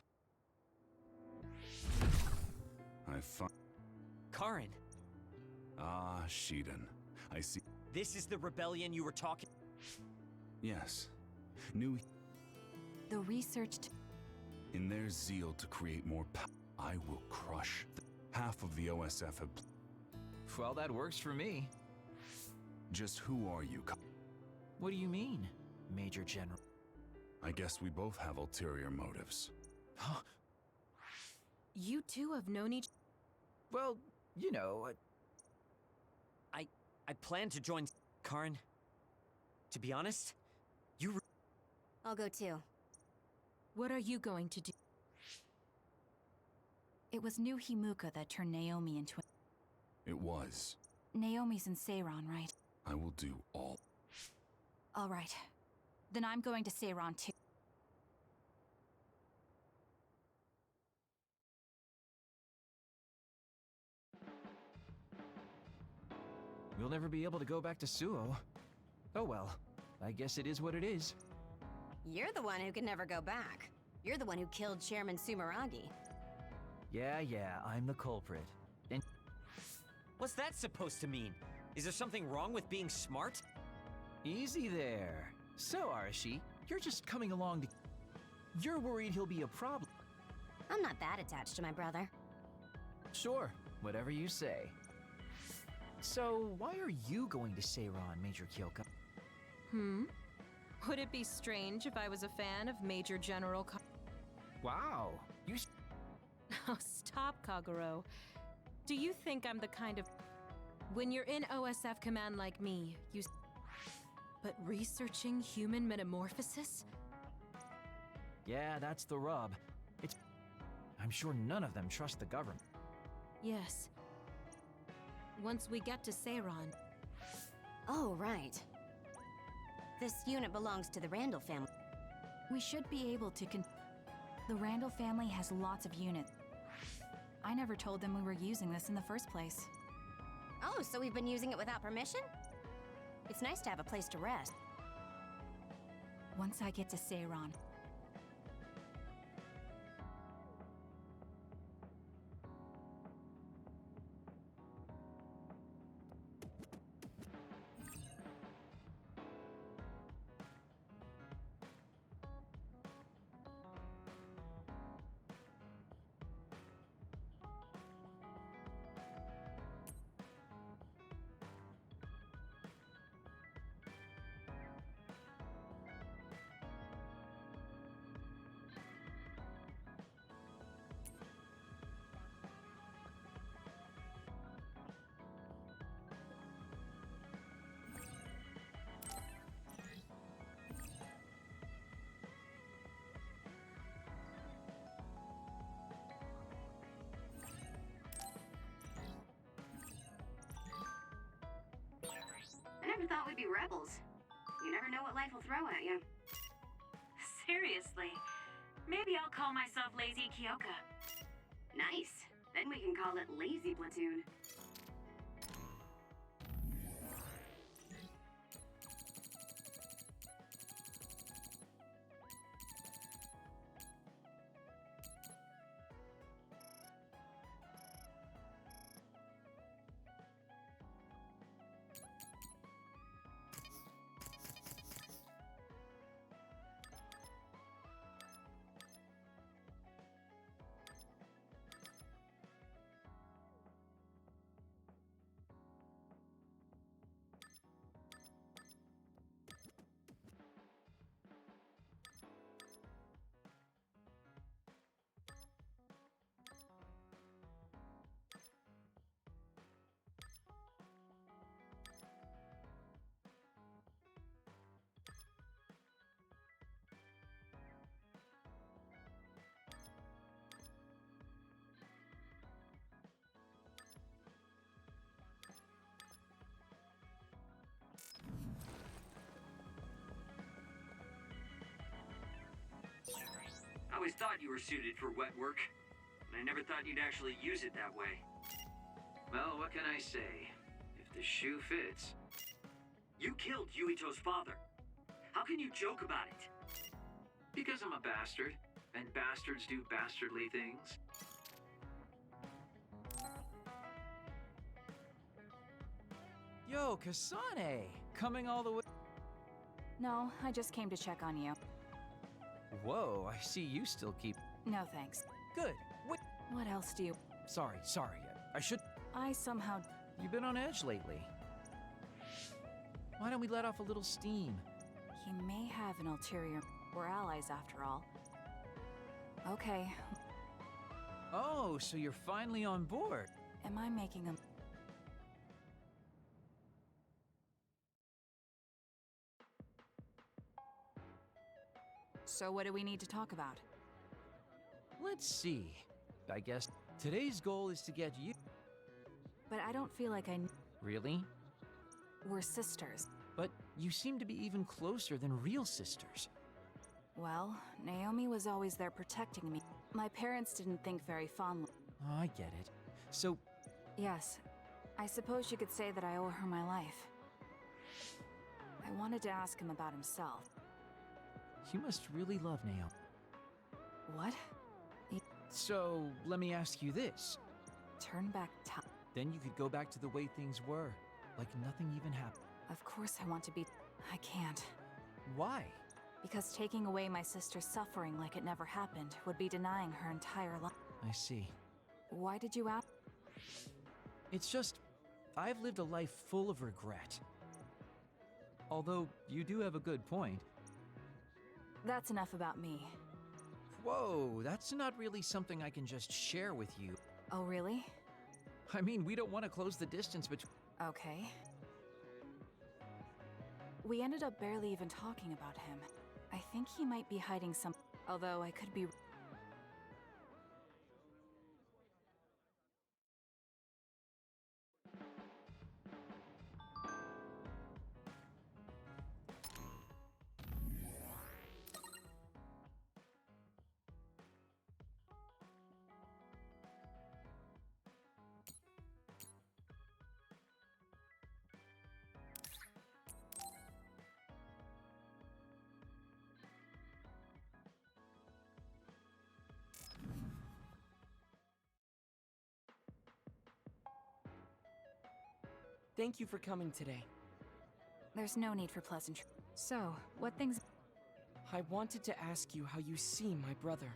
Karin! Ah, Shiden. I see. This is the rebellion you were talking... Yes. New... The researched... In their zeal to create more power, I will crush half of the OSF have... Well, that works for me. Just who are you? What do you mean, Major General? I guess we both have ulterior motives. Huh? You two have known each... Well, you know... I plan to join... Karin, to be honest, I'll go too. What are you going to do? It was New Himuka that turned Naomi into It was. Naomi's in Seiron, right? I will do all. All right. Then I'm going to Seiron too. We'll never be able to go back to Suo. Oh well, I guess it is what it is. You're the one who can never go back. You're the one who killed Chairman Sumeragi. Yeah, I'm the culprit. And What's that supposed to mean? Is there something wrong with being smart? easy there. So, Arashi, you're just coming along to... You're worried he'll be a problem. I'm not that attached to my brother. Sure, whatever you say. So, why are you going to Seiron, Major Kyoka? Would it be strange if I was a fan of Major General Wow, you... Oh, stop, Kaguro. Do you think I'm the kind of... When you're in OSF command like me, you... But researching human metamorphosis? Yeah, that's the rub. It's... I'm sure none of them trust the government. Yes. Once we get to Seiron... Oh, right. This unit belongs to the Randall family. We should be able to The Randall family has lots of units. I never told them we were using this in the first place. Oh, so we've been using it without permission? It's nice to have a place to rest. Once I get to Seiron, I never thought we'd be rebels. You never know what life will throw at you. Seriously, maybe I'll call myself Lazy Kyoka. Nice. Then we can call it Lazy Platoon. I always thought you were suited for wet work, but I never thought you'd actually use it that way. Well, what can I say? If the shoe fits... You killed Yuito's father. How can you joke about it? Because I'm a bastard, and bastards do bastardly things. Yo, Kasane! Coming all the way... No, I just came to check on you. Whoa, I see you still keep... No thanks. Good. Wait. What else do you... Sorry. I should... I somehow... You've been on edge lately. Why don't we let off a little steam? He may have an ulterior... We're allies after all. Okay. Oh, so you're finally on board. Am I making a... So what do we need to talk about? Let's see. I guess today's goal is to get you. But I don't feel like Really? We're sisters. But you seem to be even closer than real sisters. Well, Naomi was always there protecting me. My parents didn't think very fondly. Oh, I get it. So, Yes, I suppose you could say that I owe her my life. I wanted to ask him about himself. you must really love Naomi. What? So, let me ask you this. Turn back time. Then you could go back to the way things were, like nothing even happened. Of course I want to be. I can't. Why? Because taking away my sister's suffering like it never happened would be denying her entire life. I see. Why did you ask? It's just, I've lived a life full of regret. Although, you do have a good point. That's enough about me. Whoa, that's not really something I can just share with you. Oh, really? I mean, we don't want to close the distance between... Okay. We ended up barely even talking about him. I think he might be hiding something, although I could be... Thank you for coming today. There's no need for pleasantry. So, what things... I wanted to ask you how you see my brother.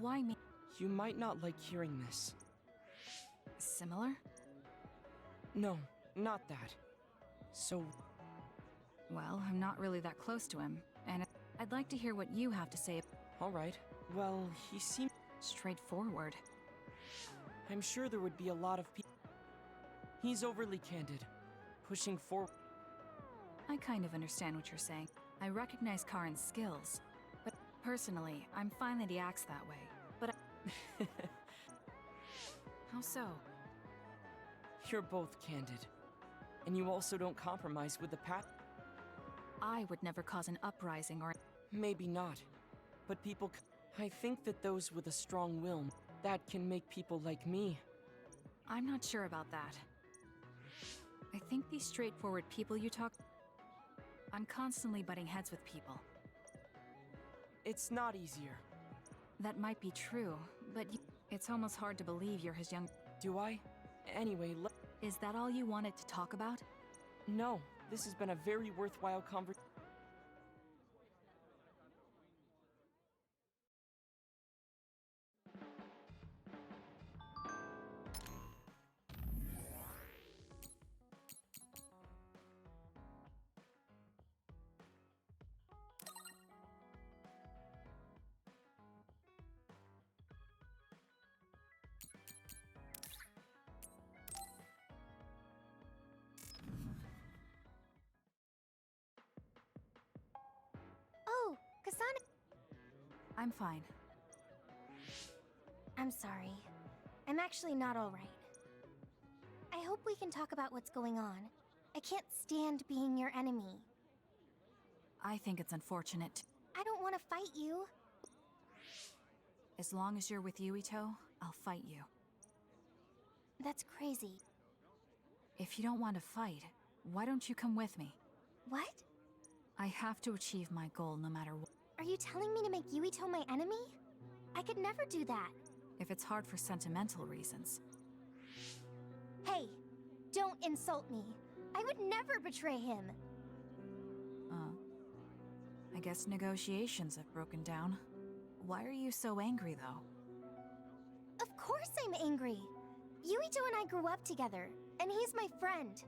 Why me? You might not like hearing this. Similar? No, not that. So... Well, I'm not really that close to him, and I'd like to hear what you have to say. Alright, well, he seemed... straightforward. I'm sure there would be a lot of people... He's overly candid, pushing forward. I kind of understand what you're saying. I recognize Karin's skills, but personally, I'm fine that he acts that way. But How so? You're both candid. And you also don't compromise with the path. I would never cause an uprising or... Maybe not. But people... I think that those with a strong will, that can make people like me. I'm not sure about that. I think these straightforward people you talk... I'm constantly butting heads with people. It's not easier. That might be true, but it's almost hard to believe you're his young... Do I? Anyway, Is that all you wanted to talk about? No, this has been a very worthwhile conversation. Oh, Kasane. I'm fine. I'm sorry. I'm actually not all right. I hope we can talk about what's going on. I can't stand being your enemy. I think it's unfortunate. I don't want to fight you. As long as you're with Yuito, I'll fight you. That's crazy. If you don't want to fight, why don't you come with me? What? I have to achieve my goal no matter what. Are you telling me to make Yuito my enemy? I could never do that. If it's hard for sentimental reasons. Hey, don't insult me. I would never betray him. I guess negotiations have broken down. Why are you so angry, though? Of course I'm angry. Yuito and I grew up together, and he's my friend.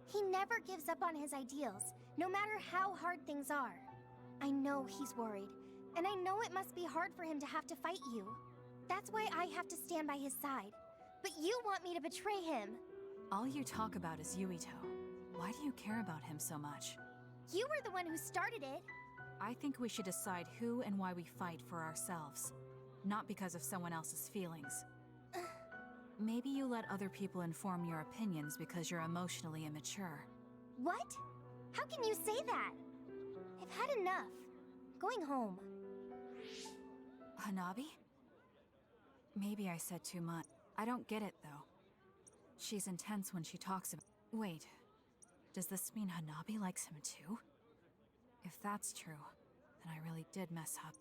He never gives up on his ideals, no matter how hard things are. I know he's worried, and I know it must be hard for him to have to fight you. That's why I have to stand by his side. But you want me to betray him. All you talk about is Yuito. Why do you care about him so much? You were the one who started it. I think we should decide who and why we fight for ourselves, not because of someone else's feelings. Maybe you let other people inform your opinions because you're emotionally immature. What? How can you say that? I've had enough. Going home. Hanabi? Maybe I said too much. I don't get it, though. She's intense when she talks about— Wait, does this mean Hanabi likes him too? If that's true, then I really did mess up.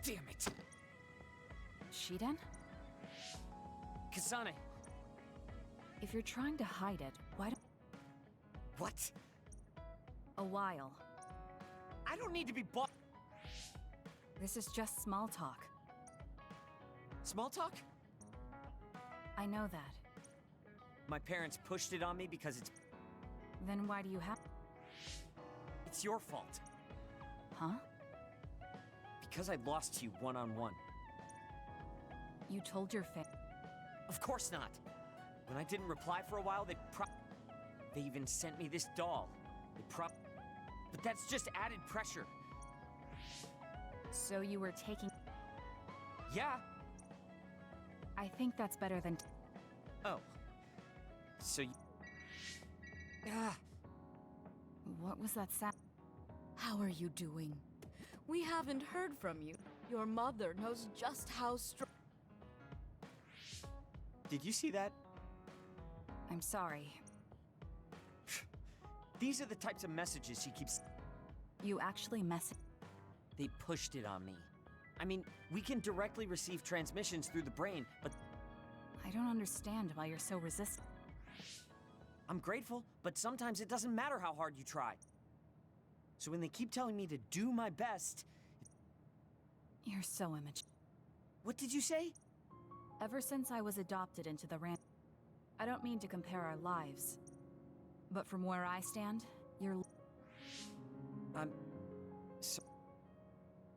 Damn it! Shiden? Kasane! If you're trying to hide it, why don't— What? A while. I don't need to be bought. This is just small talk. Small talk? I know that. My parents pushed it on me because it's... Then why do you have— It's your fault. Huh? Because I lost to you one-on-one. You told your Of course not. When I didn't reply for a while, they even sent me this doll. But that's just added pressure. So you were taking— Yeah. I think that's better than— Oh. So you... Ah. What was that sound? How are you doing? We haven't heard from you. Your mother knows just how strong. Did you see that? I'm sorry. These are the types of messages she keeps... You actually They pushed it on me. I mean, we can directly receive transmissions through the brain, but... I don't understand why you're so resistant. I'm grateful, but sometimes it doesn't matter how hard you try. So when they keep telling me to do my best... You're so immature. What did you say? Ever since I was adopted into the Ram... I don't mean to compare our lives. But from where I stand, you're...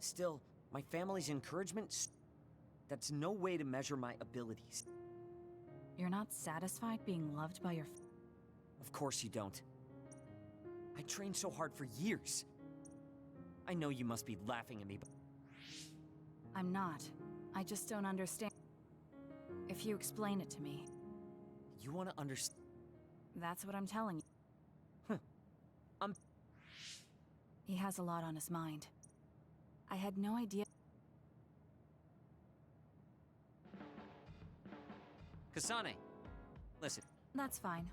Still, my family's encouragement... That's no way to measure my abilities. You're not satisfied being loved by your... Of course you don't. I trained so hard for years. I know you must be laughing at me, but... I'm not. I just don't understand. If you explain it to me... You want to understand? That's what I'm telling you. He has a lot on his mind. I had no idea... Kasane, listen. That's fine.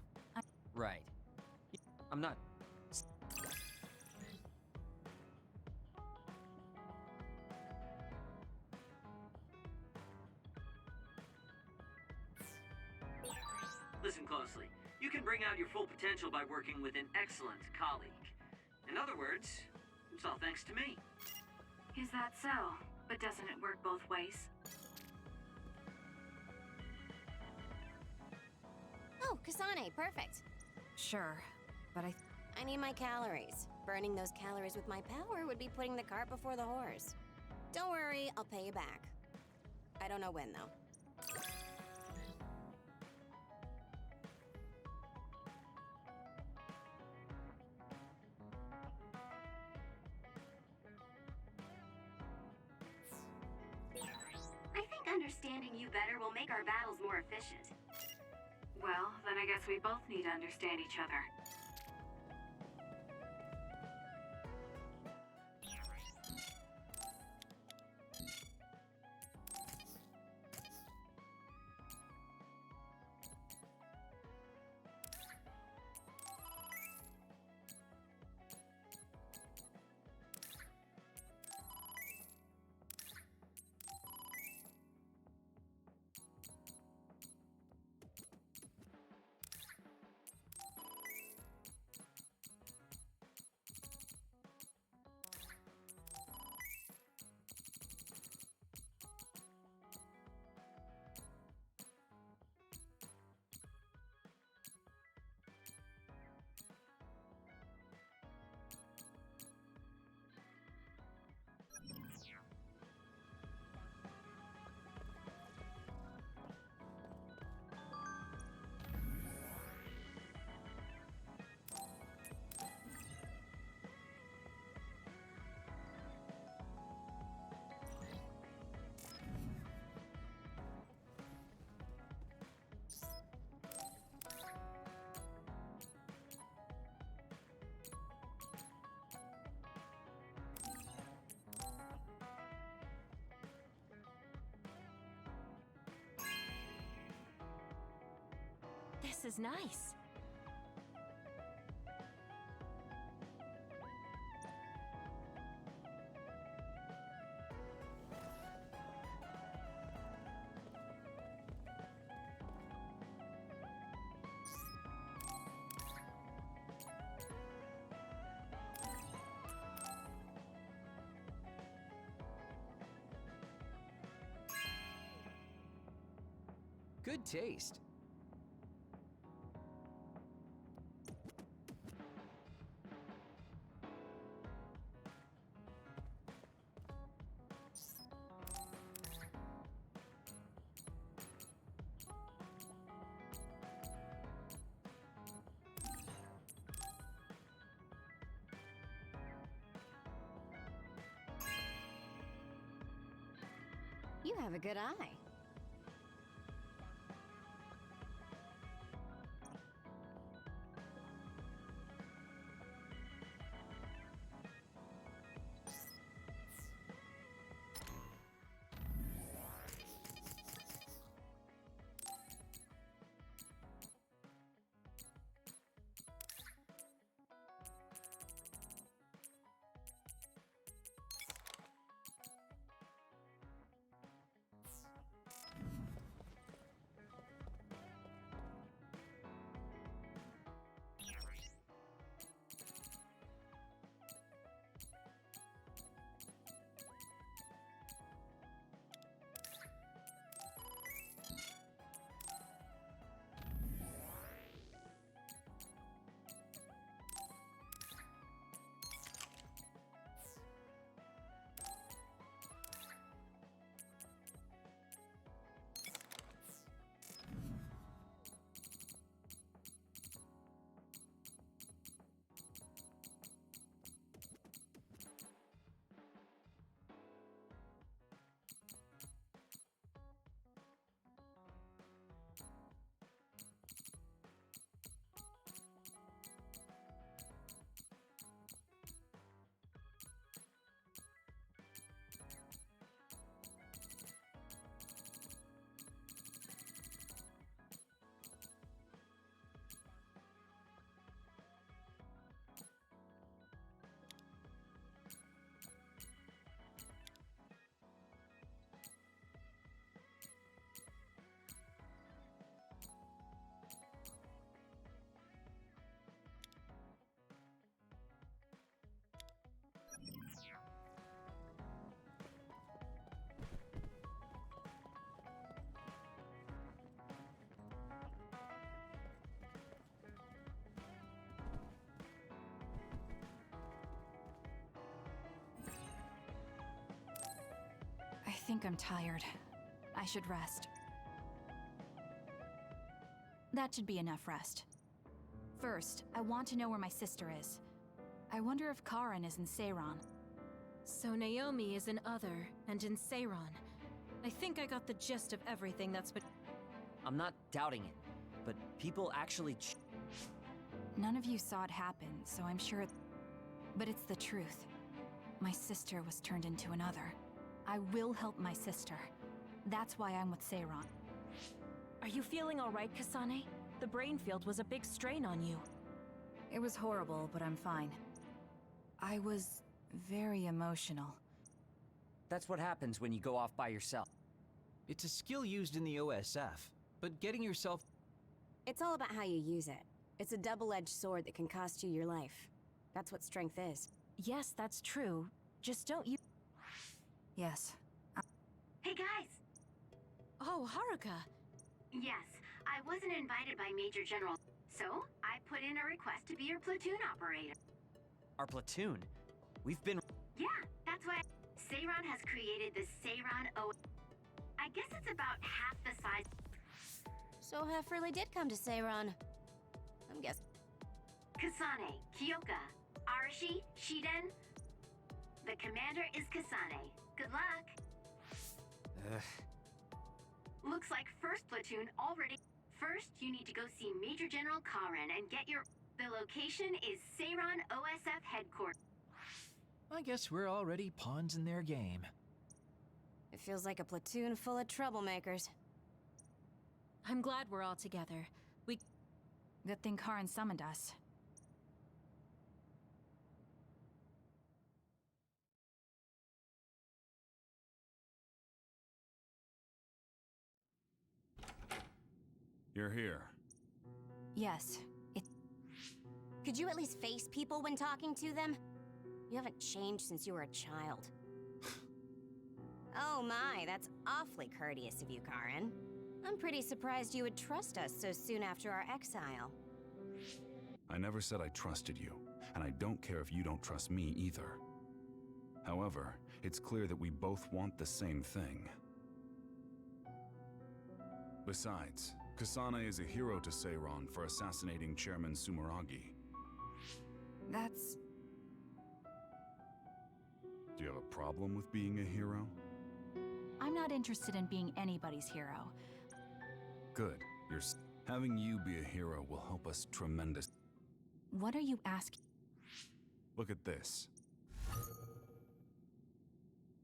Right. I'm not... Listen closely. You can bring out your full potential by working with an excellent colleague. In other words, it's all thanks to me. Is that so? But doesn't it work both ways? Oh, Kasane, perfect. Sure, but I need my calories. Burning those calories with my power would be putting the cart before the horse. Don't worry, I'll pay you back. I don't know when, though. I think understanding you better will make our battles more efficient. Well, then I guess we both need to understand each other. This is nice. Good taste. You have a good eye. I think I'm tired. I should rest. That should be enough rest. First, I want to know where my sister is. I wonder if Karen is in Seiran. So Naomi is in Other and in Seiran. I think I got the gist of everything that's been... I'm not doubting it, but people actually None of you saw it happen, so I'm sure but it's the truth. My sister was turned into another. I will help my sister. That's why I'm with Seiran. Are you feeling all right, Kasane? The brain field was a big strain on you. It was horrible, but I'm fine. I was very emotional. That's what happens when you go off by yourself. It's a skill used in the OSF, but getting yourself... It's all about how you use it. It's a double-edged sword that can cost you your life. That's what strength is. Yes, that's true. Just don't you... Yes. Hey guys! Oh, Haruka! Yes, I wasn't invited by Major General, so I put in a request to be your platoon operator. Our platoon? We've been... Yeah, that's why Seiran has created the Seiran O... I guess it's about half the size... So Hef really did come to Seiran. I'm guessing. Kasane, Kyoka, Arashi, Shiden. The commander is Kasane. Good luck. Looks like first platoon already. First, you need to go see Major General Karen and get your... The location is Seiran OSF headquarters. I guess we're already pawns in their game. It feels like a platoon full of troublemakers. I'm glad we're all together. Good thing Karin summoned us. You're here. Yes, Could you at least face people when talking to them? You haven't changed since you were a child. Oh my, that's awfully courteous of you, Karin. I'm pretty surprised you would trust us so soon after our exile. I never said I trusted you, and I don't care if you don't trust me either. However, it's clear that we both want the same thing. Besides, Kasane is a hero to Seiron for assassinating Chairman Sumeragi. That's... Do you have a problem with being a hero? I'm not interested in being anybody's hero. Good. Having you be a hero will help us tremendous. What are you asking? Look at this.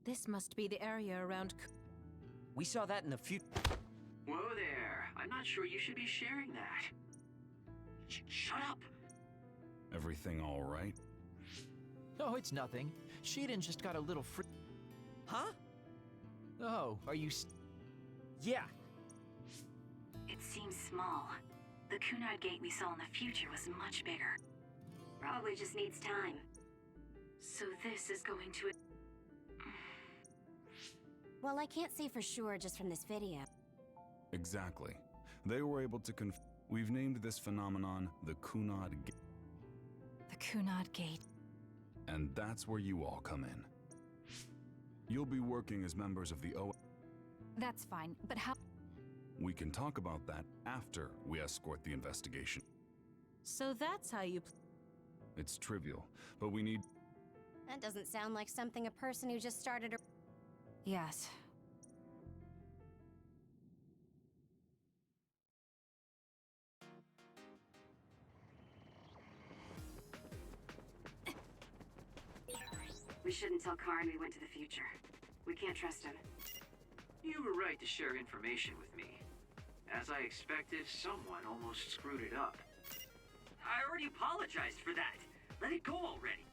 This must be the area around. We saw that in the future. Whoa there. I'm not sure you should be sharing that. Shut up. Everything all right? Oh, it's nothing. Sheedan just got a little Huh? Oh, are you Yeah. It seems small. The Kunad gate we saw in the future was much bigger. Probably just needs time. So this is going to... Well, I can't say for sure just from this video. Exactly. They were able to We've named this phenomenon the Kunad Gate. The Kunad Gate. And that's where you all come in. You'll be working as members of the That's fine, but how... We can talk about that after we escort the investigation. So that's how you... It's trivial, but we need... That doesn't sound like something a person who just started a... Yes. We shouldn't tell Karin we went to the future. We can't trust him. You were right to share information with me. As I expected, someone almost screwed it up. I already apologized for that. Let it go already.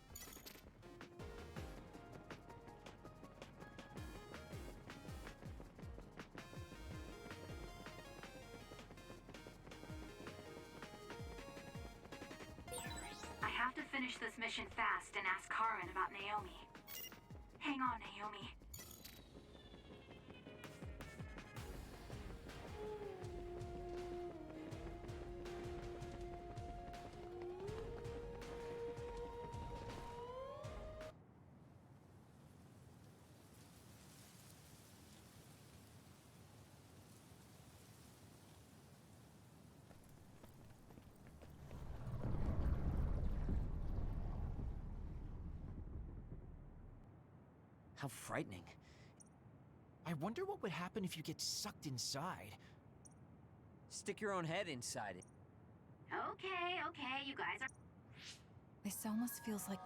I have to finish this mission fast and ask Karin about Naomi. Hang on, Naomi. How frightening. I wonder what would happen if you get sucked inside. Stick your own head inside it. Okay, you guys are... This almost feels like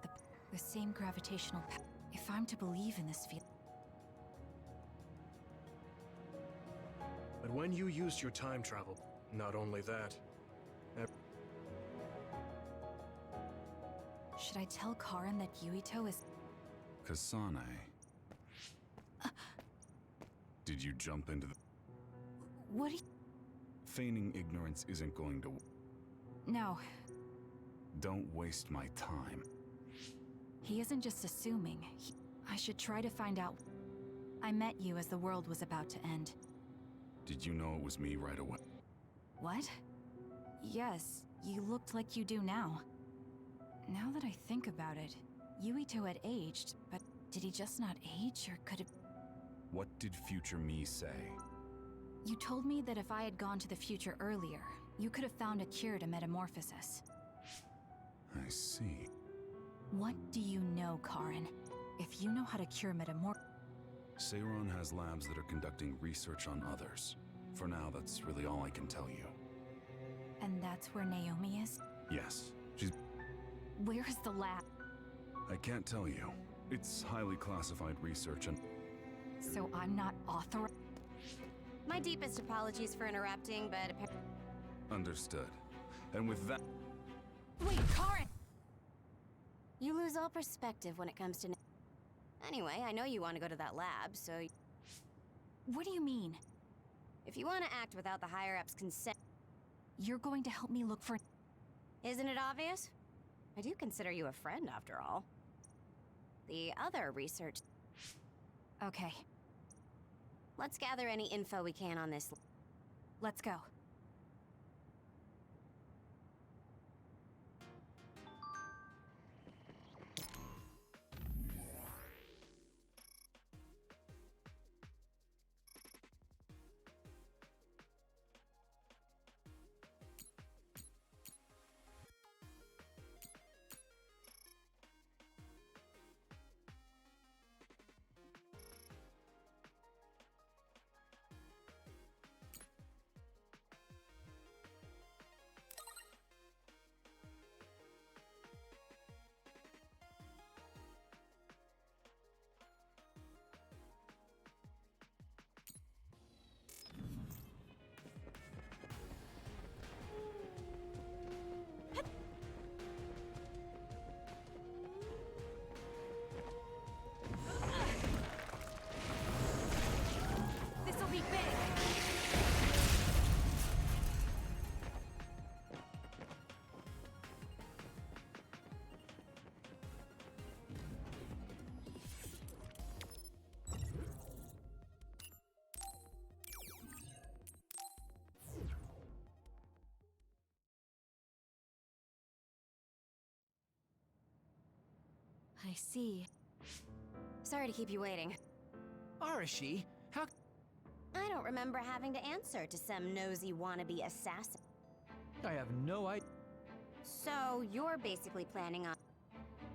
the same gravitational power. If I'm to believe in this field... But when you used your time travel, not only that... Should I tell Karin that Yuito is... Kasane. Did you jump into the... What do you... Feigning ignorance isn't going to... No. Don't waste my time. He isn't just assuming. I should try to find out... I met you as the world was about to end. Did you know it was me right away? What? Yes, you looked like you do now. Now that I think about it, Yuito had aged, but did he just not age, or could it... What did future me say? You told me that if I had gone to the future earlier, you could have found a cure to metamorphosis. I see. What do you know, Karin? If you know how to cure Seiron has labs that are conducting research on others. For now, that's really all I can tell you. And that's where Naomi is? Yes, she's... Where is the lab? I can't tell you. It's highly classified research and... So I'm not authorized? My deepest apologies for interrupting, but apparently... Understood. And with that... Wait, Karen! You lose all perspective when it comes to... Anyway, I know you want to go to that lab, so... What do you mean? If you want to act without the higher-ups' consent... You're going to help me look for... Isn't it obvious? I do consider you a friend, after all. The other research... Okay. Let's gather any info we can on this. Let's go. This'll be big! I see. Sorry to keep you waiting. Arashi, how... I don't remember having to answer to some nosy wannabe assassin. I have no idea. So, you're basically planning on...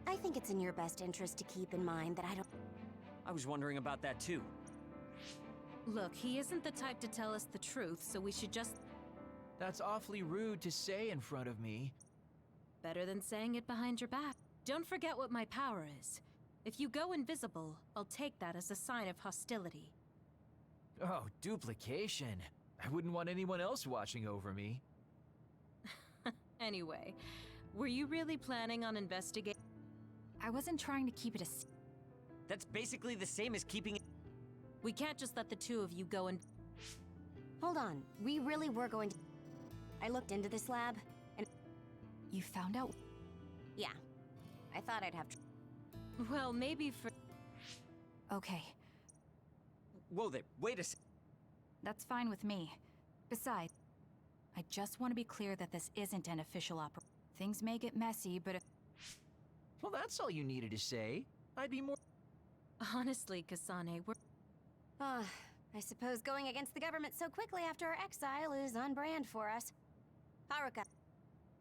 I think it's in your best interest to keep in mind that I don't... I was wondering about that too. Look, he isn't the type to tell us the truth, so we should just... That's awfully rude to say in front of me. Better than saying it behind your back. Don't forget what my power is. If you go invisible, I'll take that as a sign of hostility. Oh, duplication. I wouldn't want anyone else watching over me. Anyway, were you really planning on investigating? I wasn't trying to keep it a That's basically the same as keeping it... We can't just let the two of you go and... Hold on, we really were going to... I looked into this lab, and... You found out? Yeah. I thought I'd have... Well, maybe for... Okay. Whoa there, wait a sec. That's fine with me. Besides, I just want to be clear that this isn't an official operation. Things may get messy, but if... Well, that's all you needed to say. I'd be more... Honestly, Kasane, we're... I suppose going against the government so quickly after our exile is on brand for us. Haruka.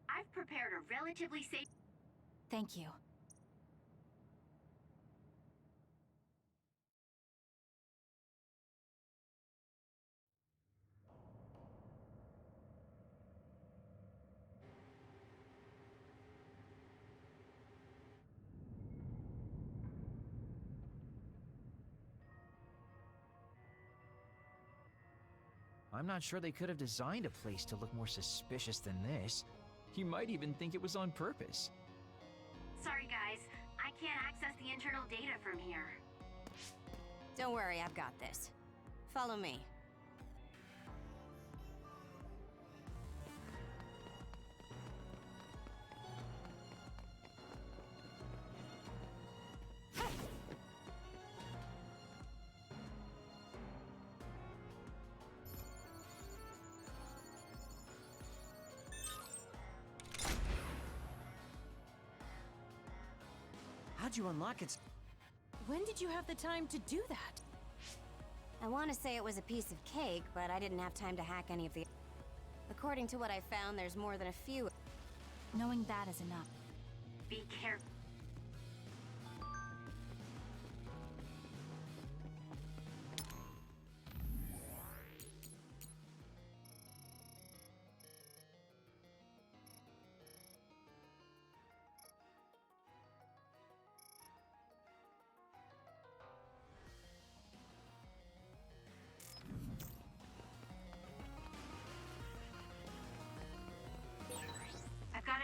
I've prepared a relatively safe... Thank you. I'm not sure they could have designed a place to look more suspicious than this. You might even think it was on purpose. Sorry guys, I can't access the internal data from here. Don't worry, I've got this. Follow me. How'd you unlock it? When did you have the time to do that? I want to say it was a piece of cake, but I didn't have time to hack any of the... According to what I found, there's more than a few... Knowing that is enough. Be careful.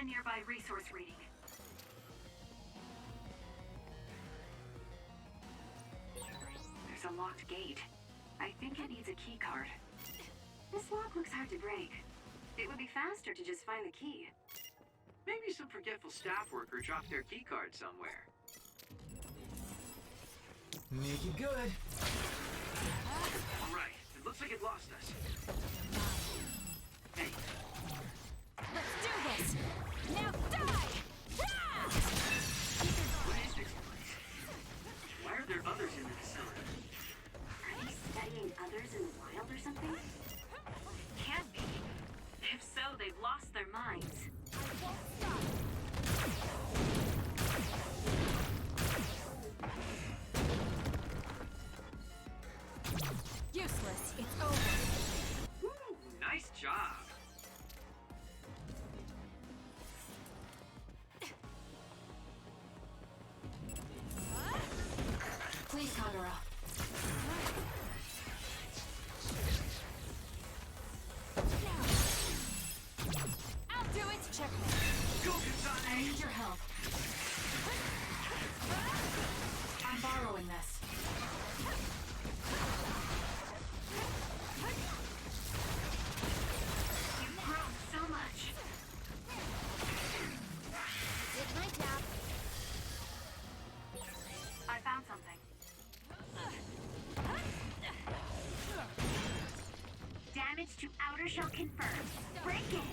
nearby resource reading. There's a locked gate. I think it needs a key card. This lock looks hard to break. It would be faster to just find the key. Maybe some forgetful staff worker dropped their keycard somewhere. Make it good. All right, it looks like it lost us. Hey. Let's do this! Now die! What is this place? Why are there others in the facility? Are they studying others in the wild or something? Can't be. If so, they've lost their minds. Useless. It's over. Ooh, nice job. Please, Kagura. I'll do it! Checkmate. Go, Kasane! I need your help. I'm borrowing this. You've grown so much. Did my job. I found something. Damage to outer shell confirmed. Break it!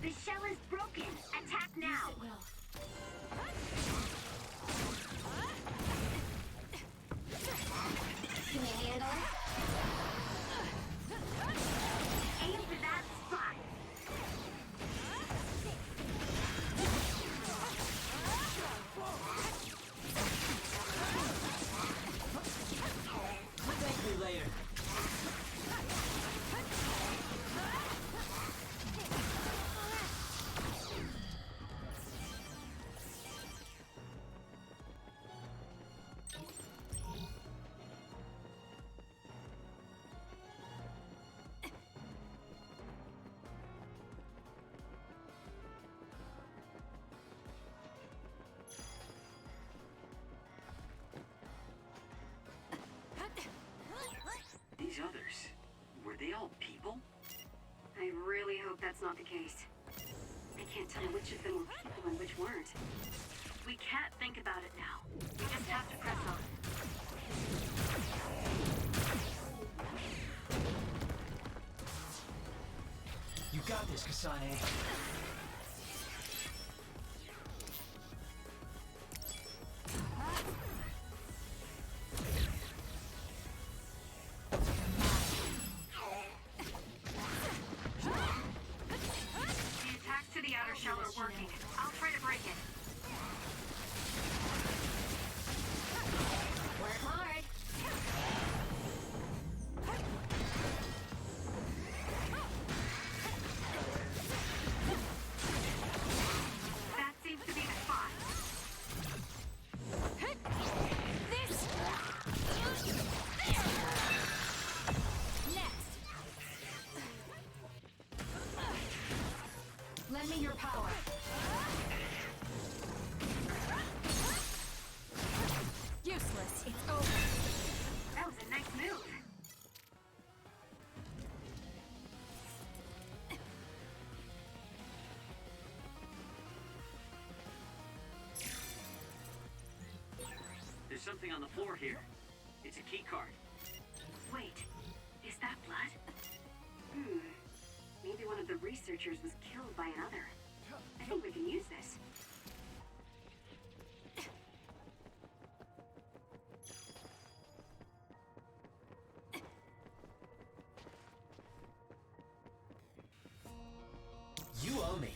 The shell is broken. Attack now. Yes, it will. Can you handle it? Aim for that spot. Thank me later. These others, were they all people? I really hope that's not the case. I can't tell which of them were people and which weren't. We can't think about it now. We just have to press on. You got this, Kasane. The attacks to the outer shell are working. I'll try to break it. Work hard. That seems to be the spot. This! Next! Lend me your power. Useless. It's over. That was a nice move. There's something on the floor here. It's a key card. Wait, is that blood? Maybe one of the researchers was killed by another. I think we can use this. You owe me.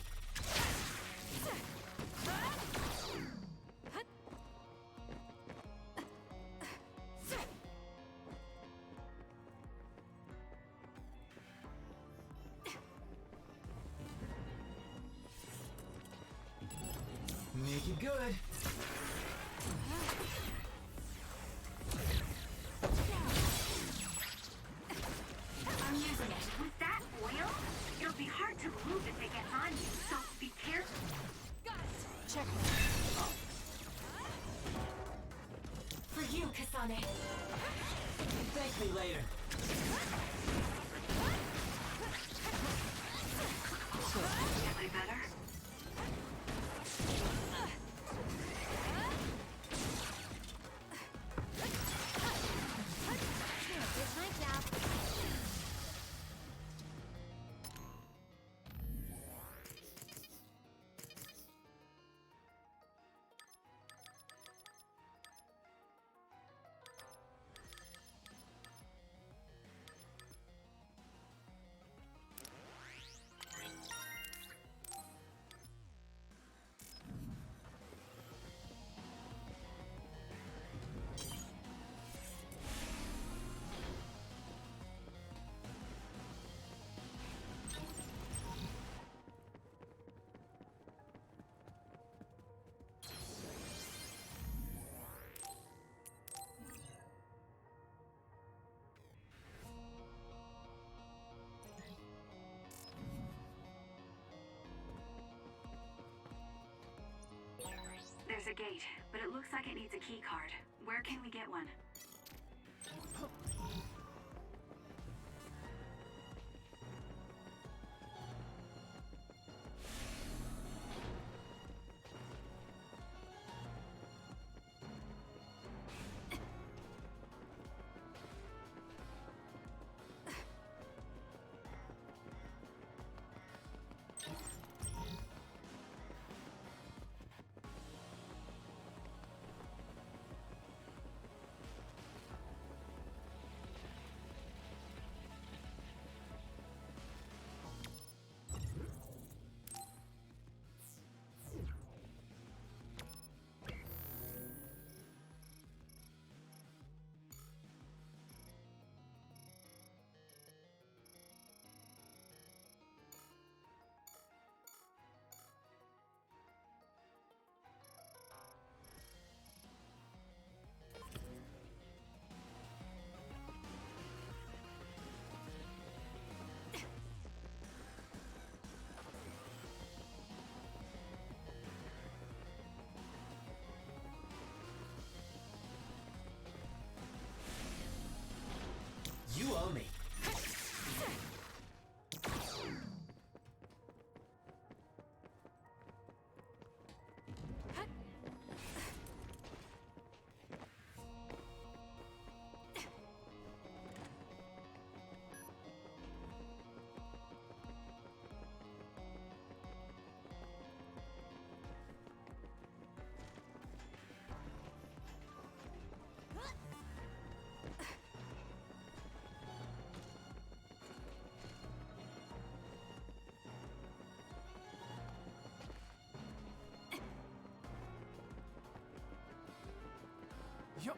Make it good. I'm using it. With that me later. Feeling better? Here's my job. There's a gate, but it looks like it needs a key card. Where can we get one? You owe me. Yup.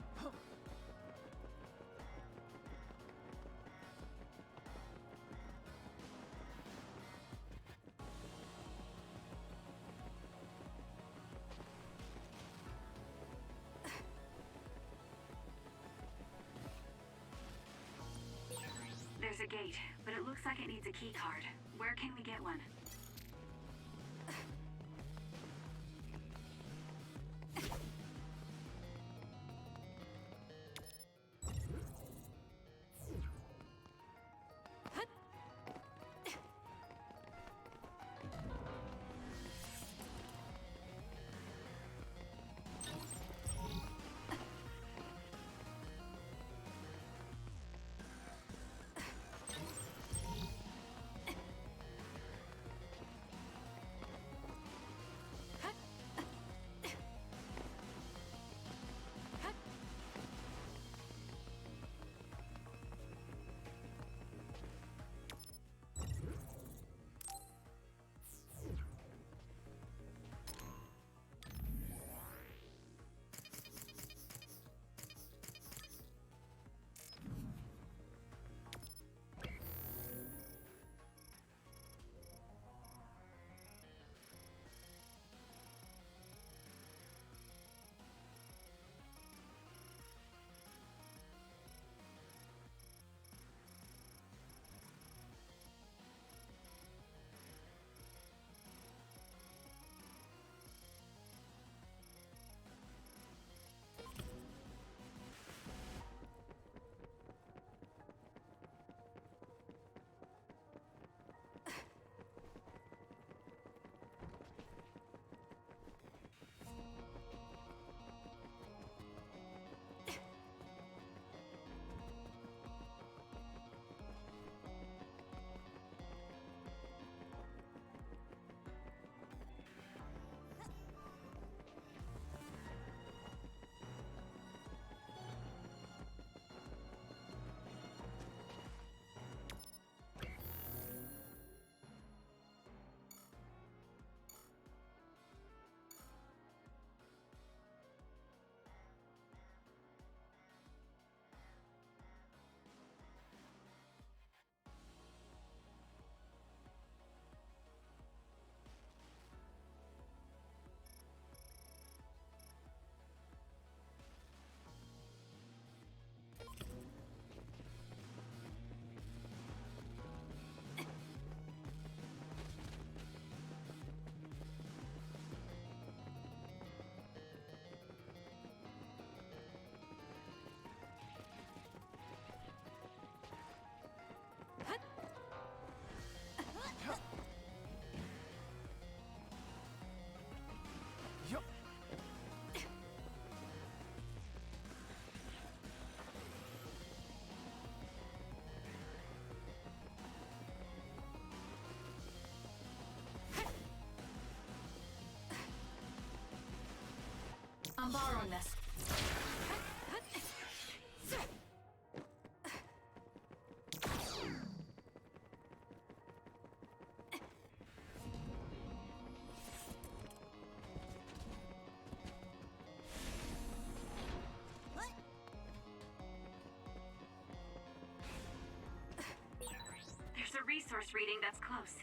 There's a gate, but it looks like it needs a key card. Where can we get one? I'm borrowing this. There's a resource reading that's close.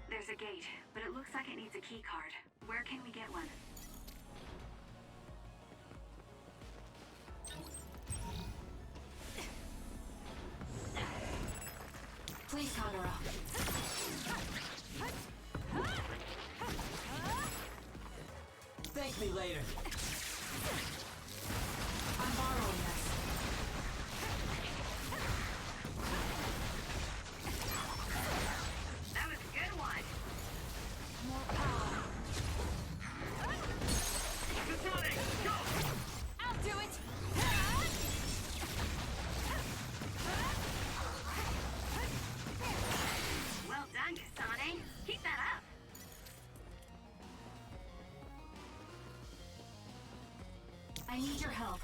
There's a gate, but it looks like it needs a key card. Where can we get one? Please, Kagura. Thank me later. I'm borrowing this. That was a good one. More power. Kasane, go! I'll do it! Well done, Kasane. Keep that up. I need your help.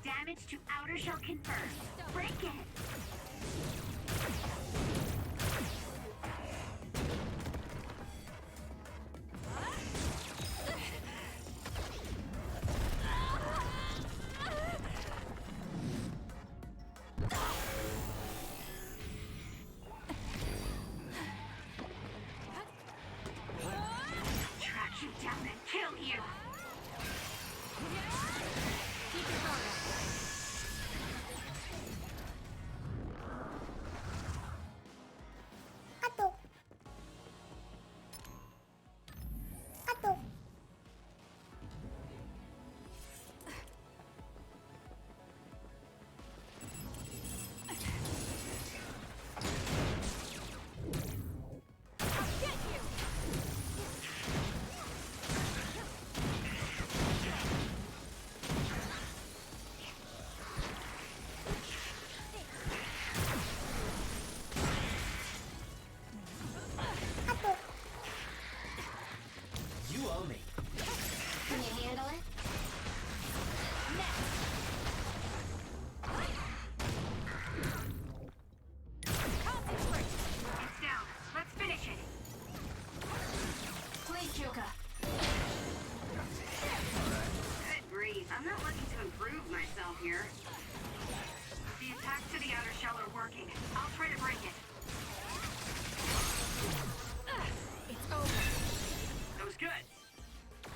Damage to outer shell confirmed. Break it. Track you down and kill you. Keep your guard up. You owe me. Can you handle it? It's down. Let's finish it. Please, Kyoka. Good grief. I'm not looking to improve myself here. The attacks to the outer shell are working. I'll try to break it. It's over. That was good.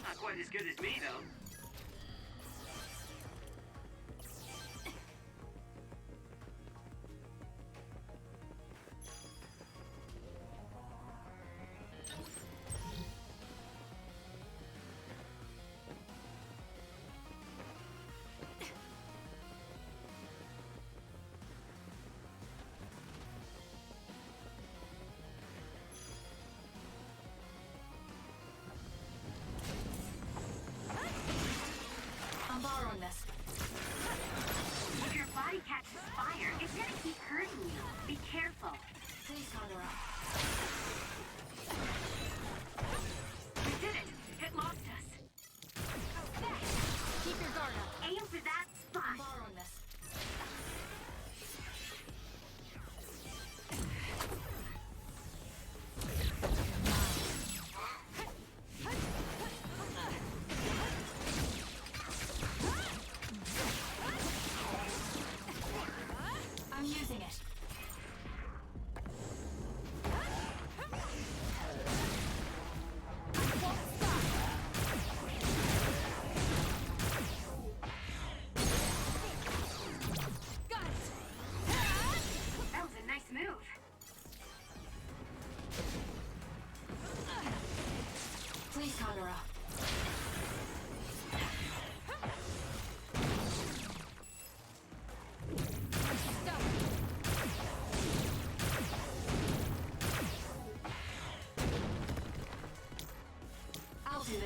Not quite as good as me, though. I'm borrowing this. If your body catches fire, it's gonna keep hurting you. Be careful. Please, Kagura. We did it. It lost us. Keep your guard up. Aim for that I'm spot. borrowing this. I'm using it.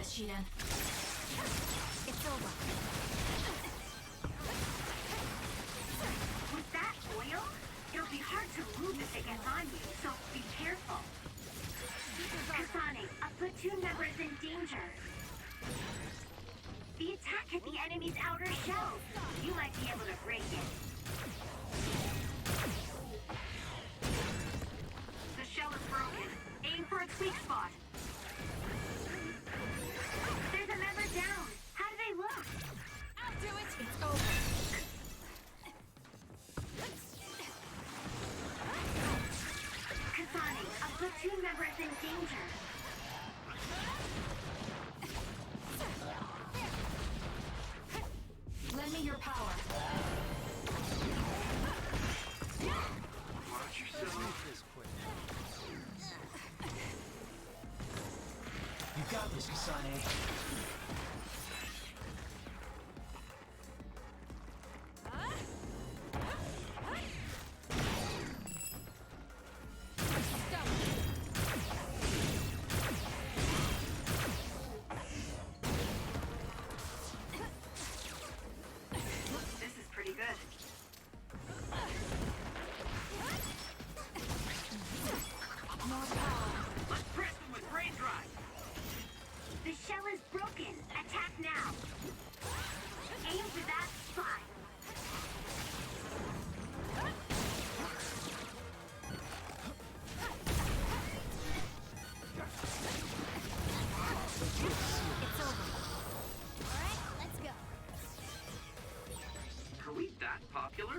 this, Shiden. It's over. With that oil, it'll be hard to move if it gets on you, so be careful. Kasane, a platoon member is in danger. The attack hit the enemy's outer shell. You might be able to break it. The shell is broken. Aim for its weak spot. There's a member down. How do they look? I'll do it. It's over. Kasane, a platoon member is in danger. Lend me your power. Why don't you settle this quick? You got this, Kasane. This is pretty good. Let's press them with brain drive. The shell is broken. Attack now. Aim for that spot. It's over. Alright, let's go. Are we that popular?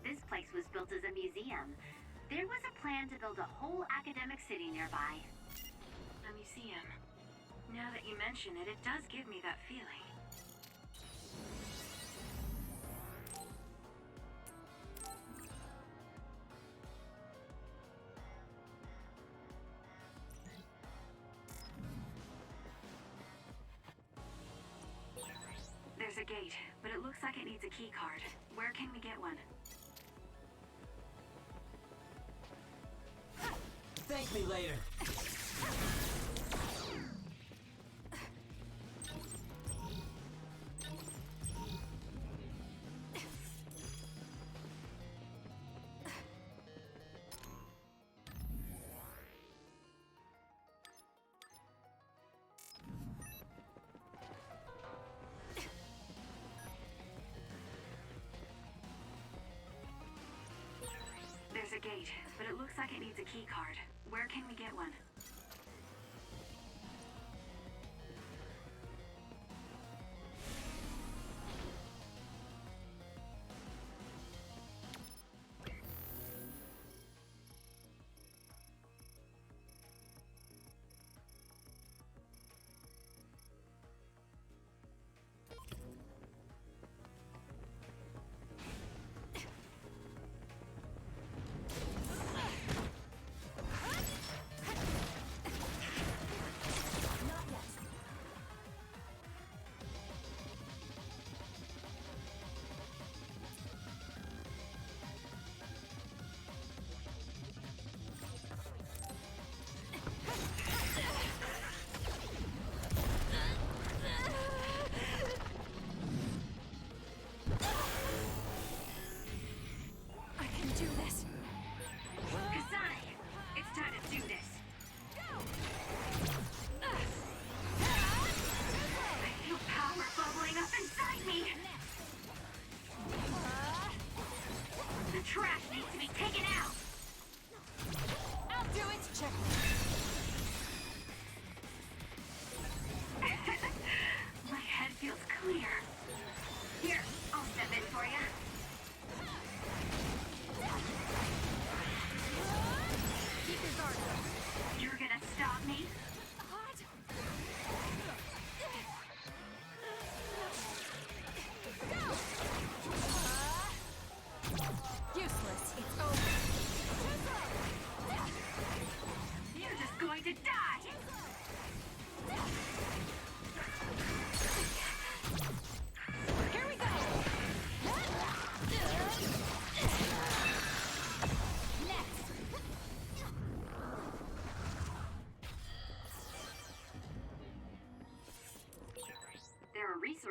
This place was built as a museum. There was a plan to build a whole academic city nearby. A museum. Now that you mention it, it does give me that feeling. There's a gate, but it looks like it needs a key card. Where can we get one? Thank me later. There's a gate, but it looks like it needs a key card. Where can we get one?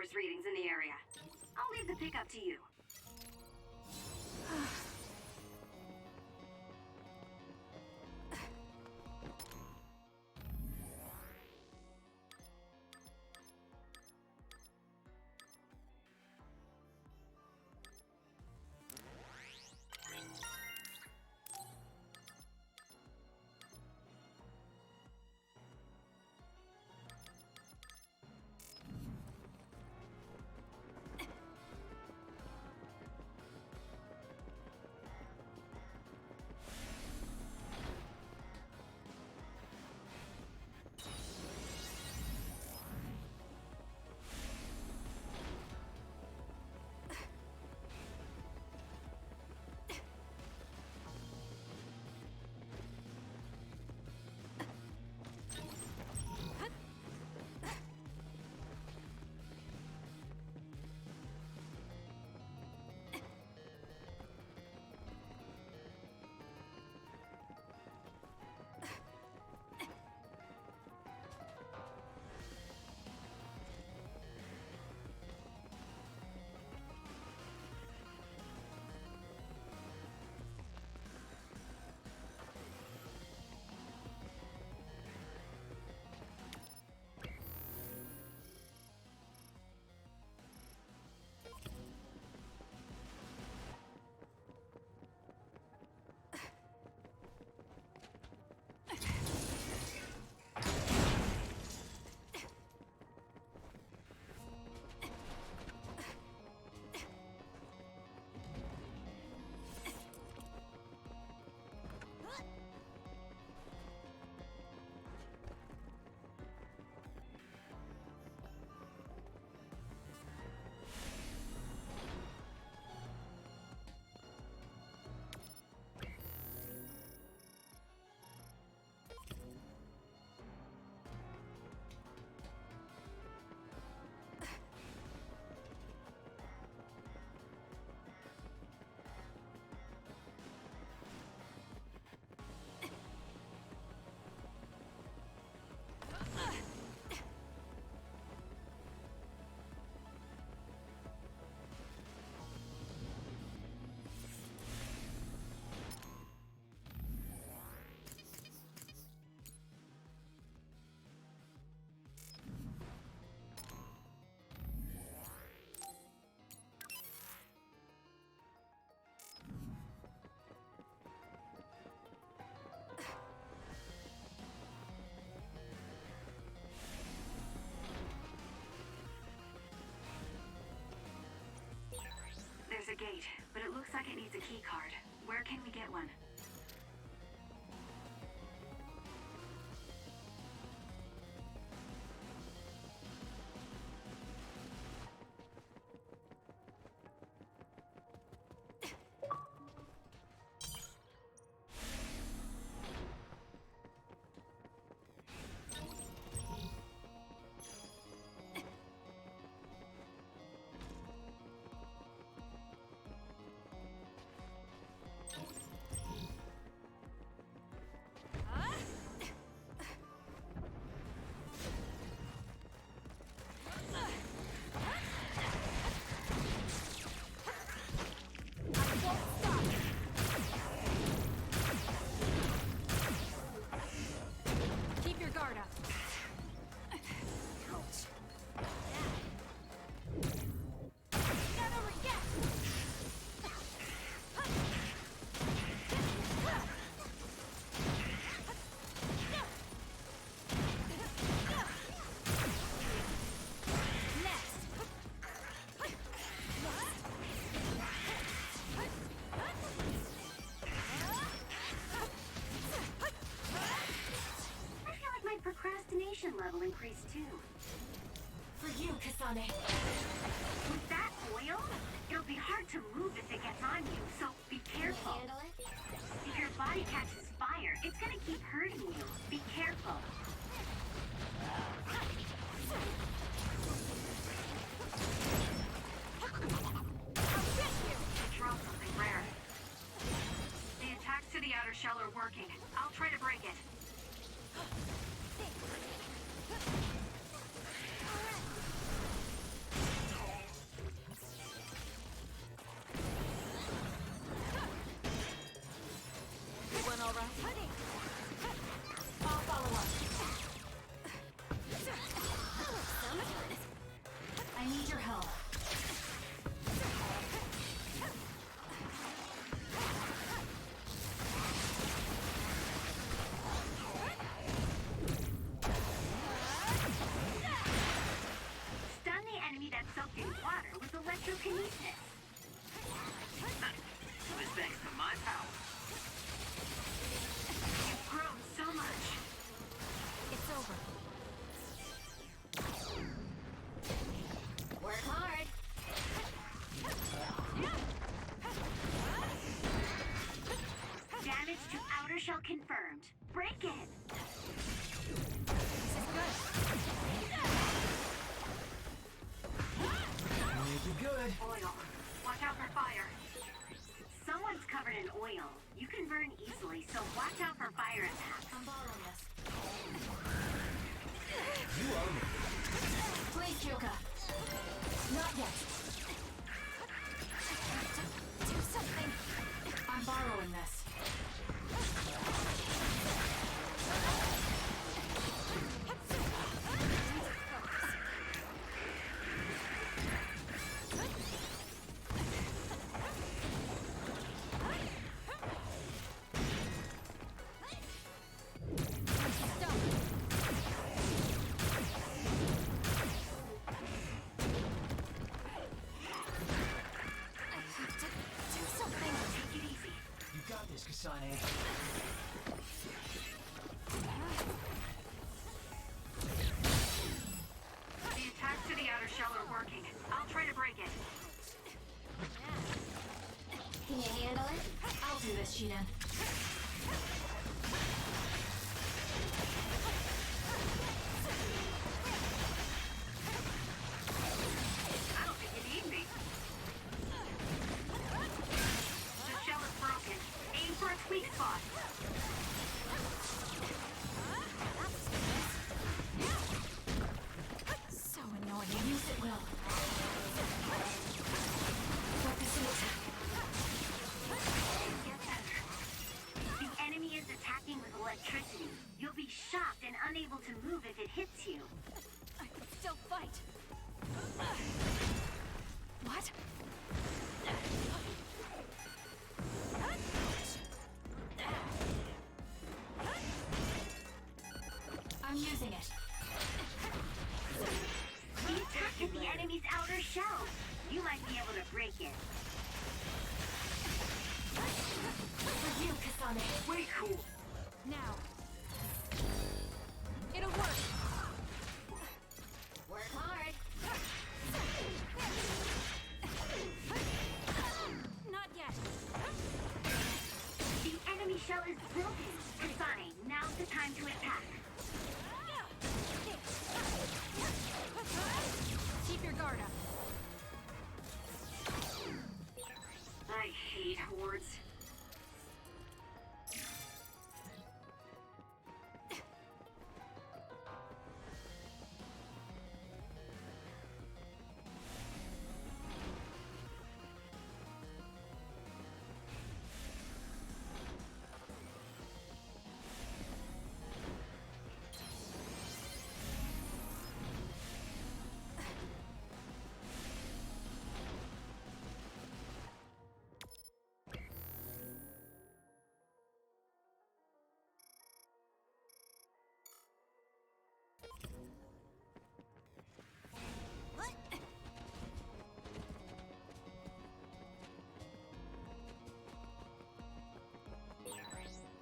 Force readings in the area. I'll leave the pickup to you. There's a gate, but it looks like it needs a key card. Where can we get one? Procrastination level increased too. For you, Kasane. With that oil, it'll be hard to move if it gets on you, so be careful. If your body catches fire, it's gonna keep hurting you. Be careful. Draw something rare. The attacks to the outer shell are working. I'll try to break it. all right. I'll follow up. I need your help. Stun the enemy that's soaked in water with electrokinesis. It was thanks to my power. You've grown so much. It's over. Work hard. Damage to outer shell confirmed. Break it. This is good. Make it good. Oil. Watch out for fire. Someone's covered in oil. You can burn easily, so watch out for fire attacks. I'm borrowing this. You owe me. Please, Kyoka. Not yet. Do something. I'm borrowing this. You got this, Kasane. The attacks to the outer shell are working. I'll try to break it. Can you handle it? I'll do this, Shiden. I don't think you need me. The shell is broken. Aim for its weak spot. So annoying. Use it well. Focusing attack. Get better. The enemy is attacking with electricity. You'll be shocked and unable to move if it hits you. I can still fight. What? I'm using it. The attack hit the enemy's outer shell. You might be able to break it. For you, Kasane. Way cool. Now. It'll work. Work hard. Not yet. The enemy shell is broken. Kasane, now's the time to attack. Keep your guard up. I hate hordes.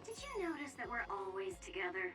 Did you notice that we're always together?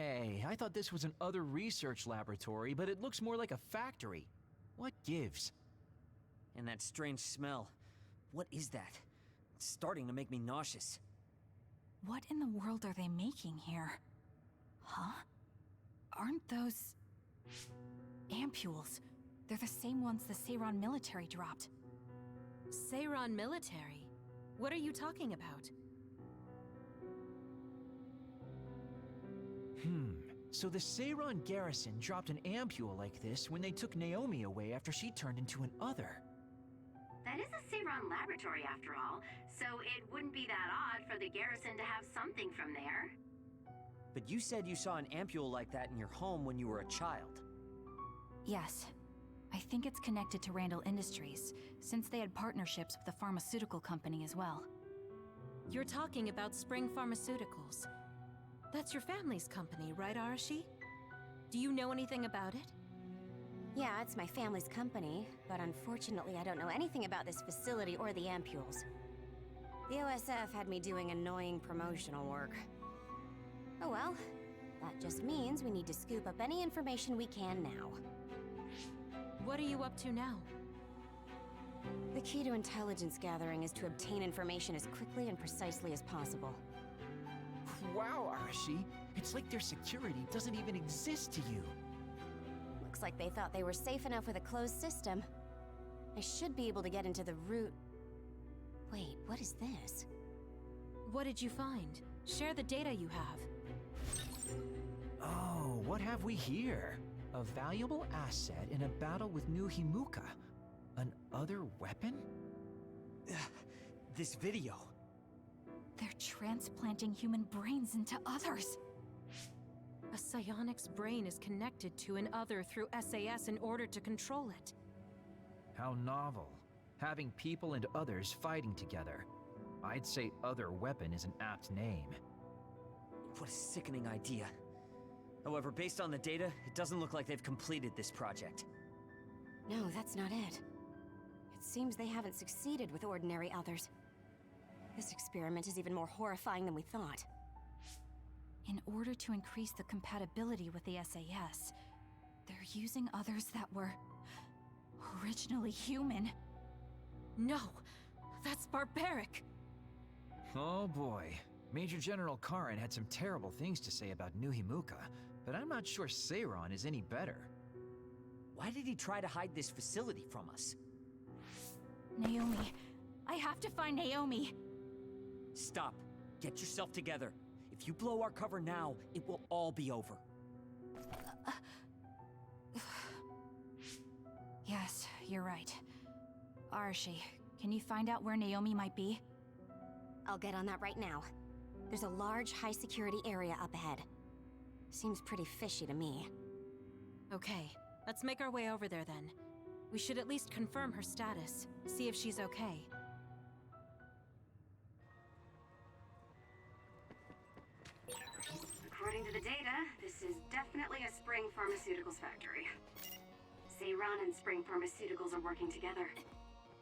Hey, I thought this was an other research laboratory, but it looks more like a factory. What gives? And that strange smell. What is that? It's starting to make me nauseous. What in the world are they making here? Huh? Aren't those... ampules? They're the same ones the Seiran military dropped. Seiran military? What are you talking about? So the Seiran garrison dropped an ampule like this when they took Naomi away after she turned into an other. That is a Seiran laboratory after all, so it wouldn't be that odd for the garrison to have something from there. But you said you saw an ampule like that in your home when you were a child. Yes. I think it's connected to Randall Industries, since they had partnerships with the pharmaceutical company as well. You're talking about Spring Pharmaceuticals. That's your family's company, right, Arashi? Do you know anything about it? Yeah, it's my family's company, but unfortunately I don't know anything about this facility or the ampules. The OSF had me doing annoying promotional work. Oh well, that just means we need to scoop up any information we can now. What are you up to now? The key to intelligence gathering is to obtain information as quickly and precisely as possible. Wow, Arashi. It's like their security doesn't even exist to you. Looks like they thought they were safe enough with a closed system. I should be able to get into the root... Wait, what is this? What did you find? Share the data you have. Oh, what have we here? A valuable asset in a battle with New Himuka. An other weapon? This video. They're transplanting human brains into others. A psionic's brain is connected to an other through SAS in order to control it. How novel. Having people and others fighting together. I'd say other weapon is an apt name. What a sickening idea. However, based on the data, it doesn't look like they've completed this project. No, that's not it. It seems they haven't succeeded with ordinary others. This experiment is even more horrifying than we thought. In order to increase the compatibility with the SAS, they're using others that were... originally human. No! That's barbaric! Oh boy. Major General Karen had some terrible things to say about New Himuka, but I'm not sure Seiran is any better. Why did he try to hide this facility from us? Naomi. I have to find Naomi. Stop. Get yourself together. If you blow our cover now, it will all be over. Yes, you're right. Arashi, can you find out where Naomi might be? I'll get on that right now. There's a large, high-security area up ahead. Seems pretty fishy to me. Okay, let's make our way over there then. We should at least confirm her status, see if she's okay. According to the data, this is definitely a Spring Pharmaceuticals factory. Seiran and Spring Pharmaceuticals are working together.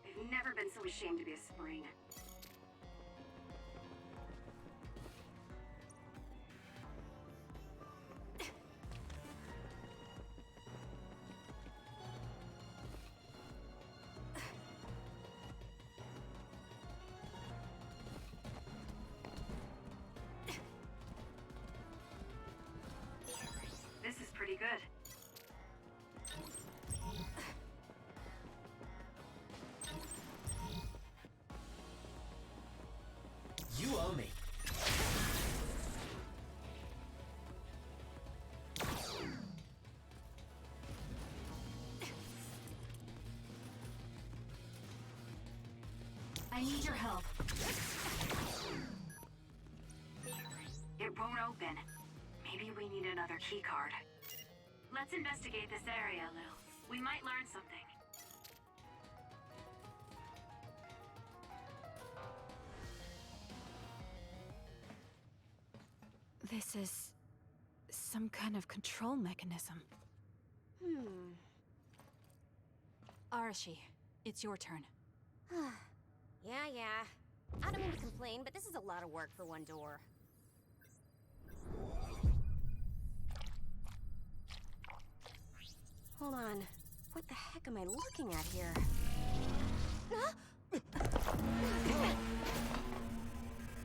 They've never been so ashamed to be a Spring. This is pretty good. You owe me. I need your help. It won't open. Maybe we need another key card. Let's investigate this area a little. We might learn something. This is... some kind of control mechanism. Arashi, it's your turn. Yeah. I don't mean to complain, but this is a lot of work for one door. Hold on. What the heck am I looking at here?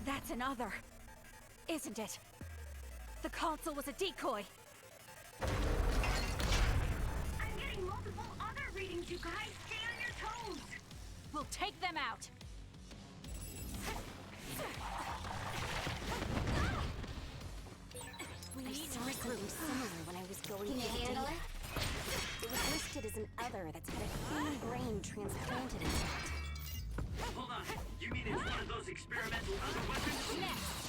That's another, isn't it? The console was a decoy. I'm getting multiple other readings, you guys. Stay on your toes. We'll take them out. I saw something similar when I was going through the data. It was listed as an other that's had a human brain transplanted into it. Hold on. You mean it's one of those experimental other weapons? Next.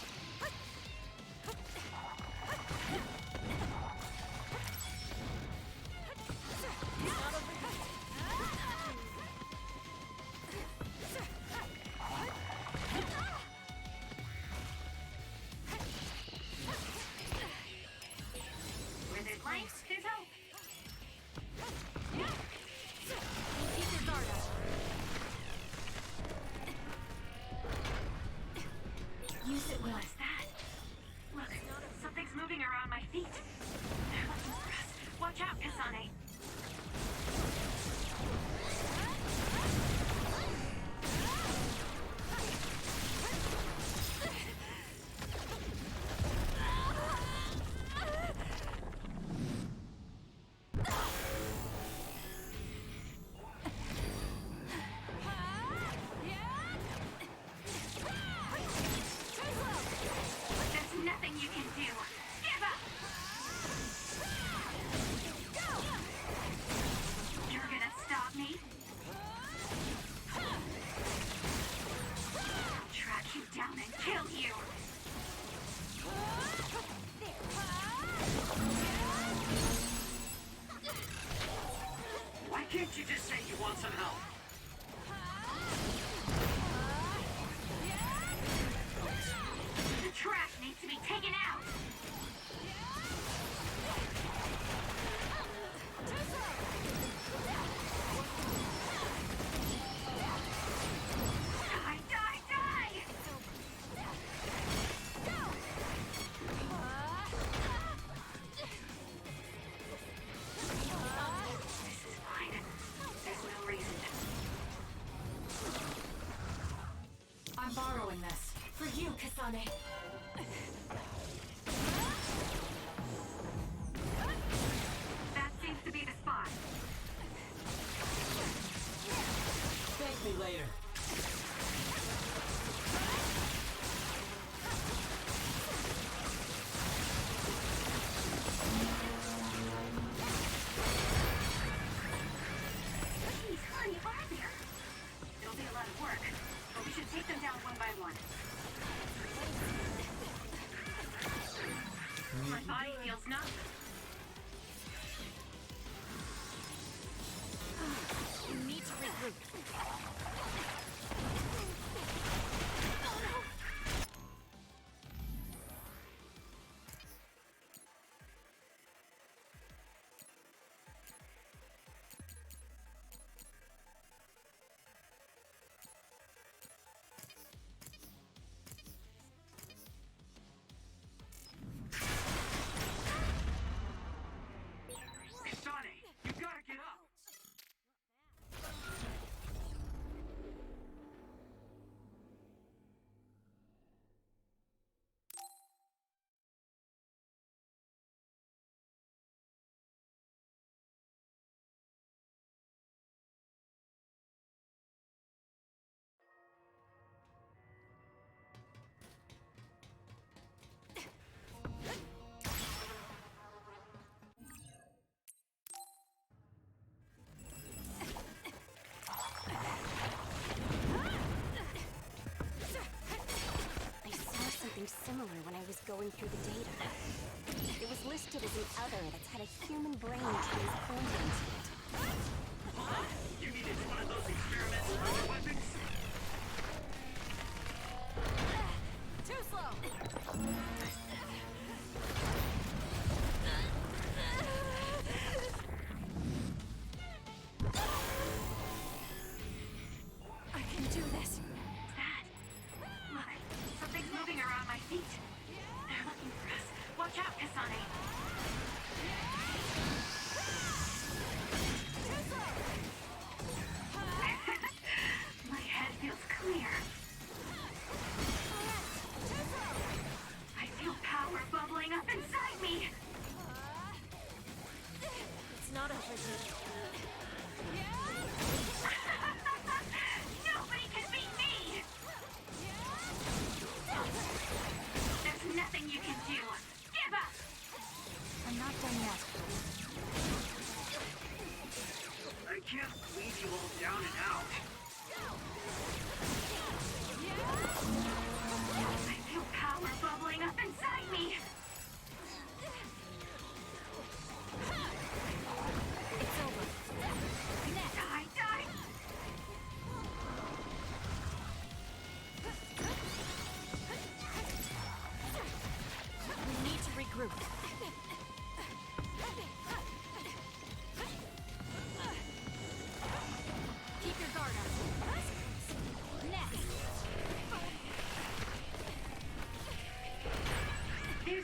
Where there's life, there's hope. Use it well. What's that? Look, something's moving around my feet. They're looking for us. Watch out, Kasane. There's nothing you can do. Give up! You're gonna stop me? I'll track you down and kill you! Why can't you just say you want some help? The trash needs to be taken out! Die, die, die! This is fine. There's no reason. I'm borrowing this. For you, Kasane. That seems to be the spot. Thank me later. Jeez, how many are there? It'll be a lot of work, but we should take them down one by one. My body feels numb. You need to regroup. Kasane, you gotta get up! I saw something similar when I was going through the data. It was listed as an other that's had a human brain transplanted into it. You mean it's one of those experimental other weapons? Too slow. I can do this. That? Look, something's moving around my feet. They're looking for us. Watch out, Kasane.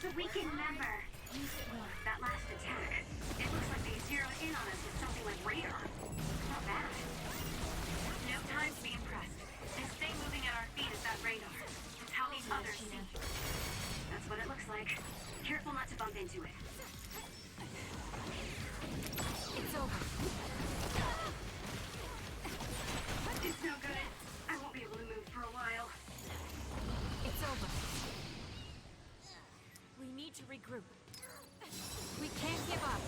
There's a weakened member. That last attack, it looks like they zeroed in on us with something like radar. Not bad. No time to be impressed. This thing moving at our feet is that radar. It's how these others see. That's what it looks like. Careful not to bump into it. It's over. It's no good. I won't be able to move for a while. It's over. We need to regroup. We can't give up.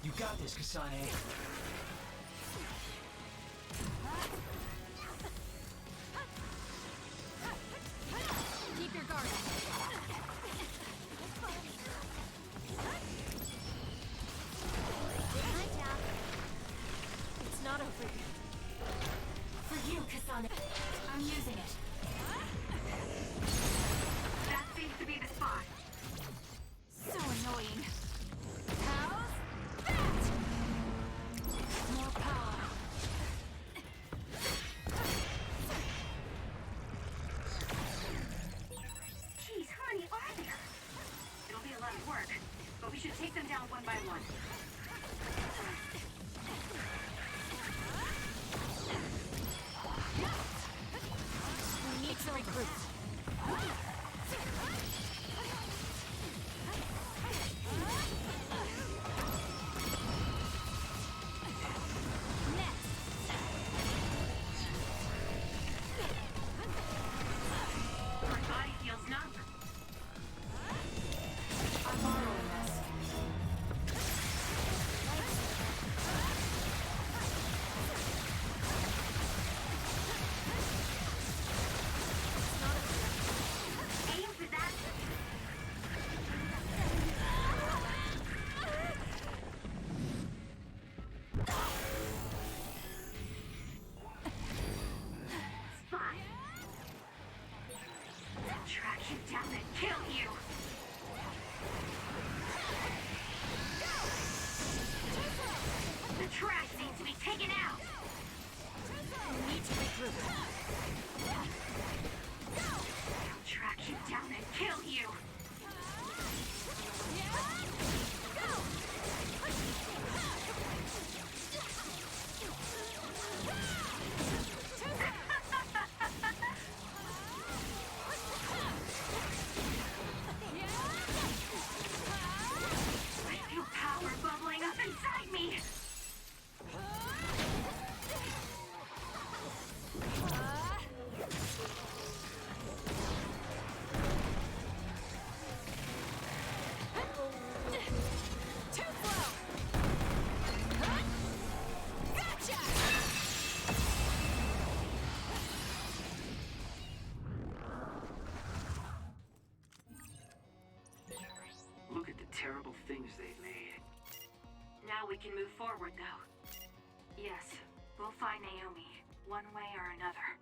You got this, Kasane. Keep your guard up. It's not over yet. For you, Kasane. I'm using it. That seems to be the spot. So annoying. How's that? More power. Jeez, how many are there? It'll be a lot of work, but we should take them down one by one. We need to regroup. My body feels numb. I'm borrowing this. Aim for that. Spot. Track you down and kill you. The trash needs to be taken out. We need to regroup. I'll track you down and kill you. I feel power bubbling up inside me. Too slow. Gotcha. Look at the terrible things they've made. Now we can move forward, though. Yes, we'll find Naomi, one way or another.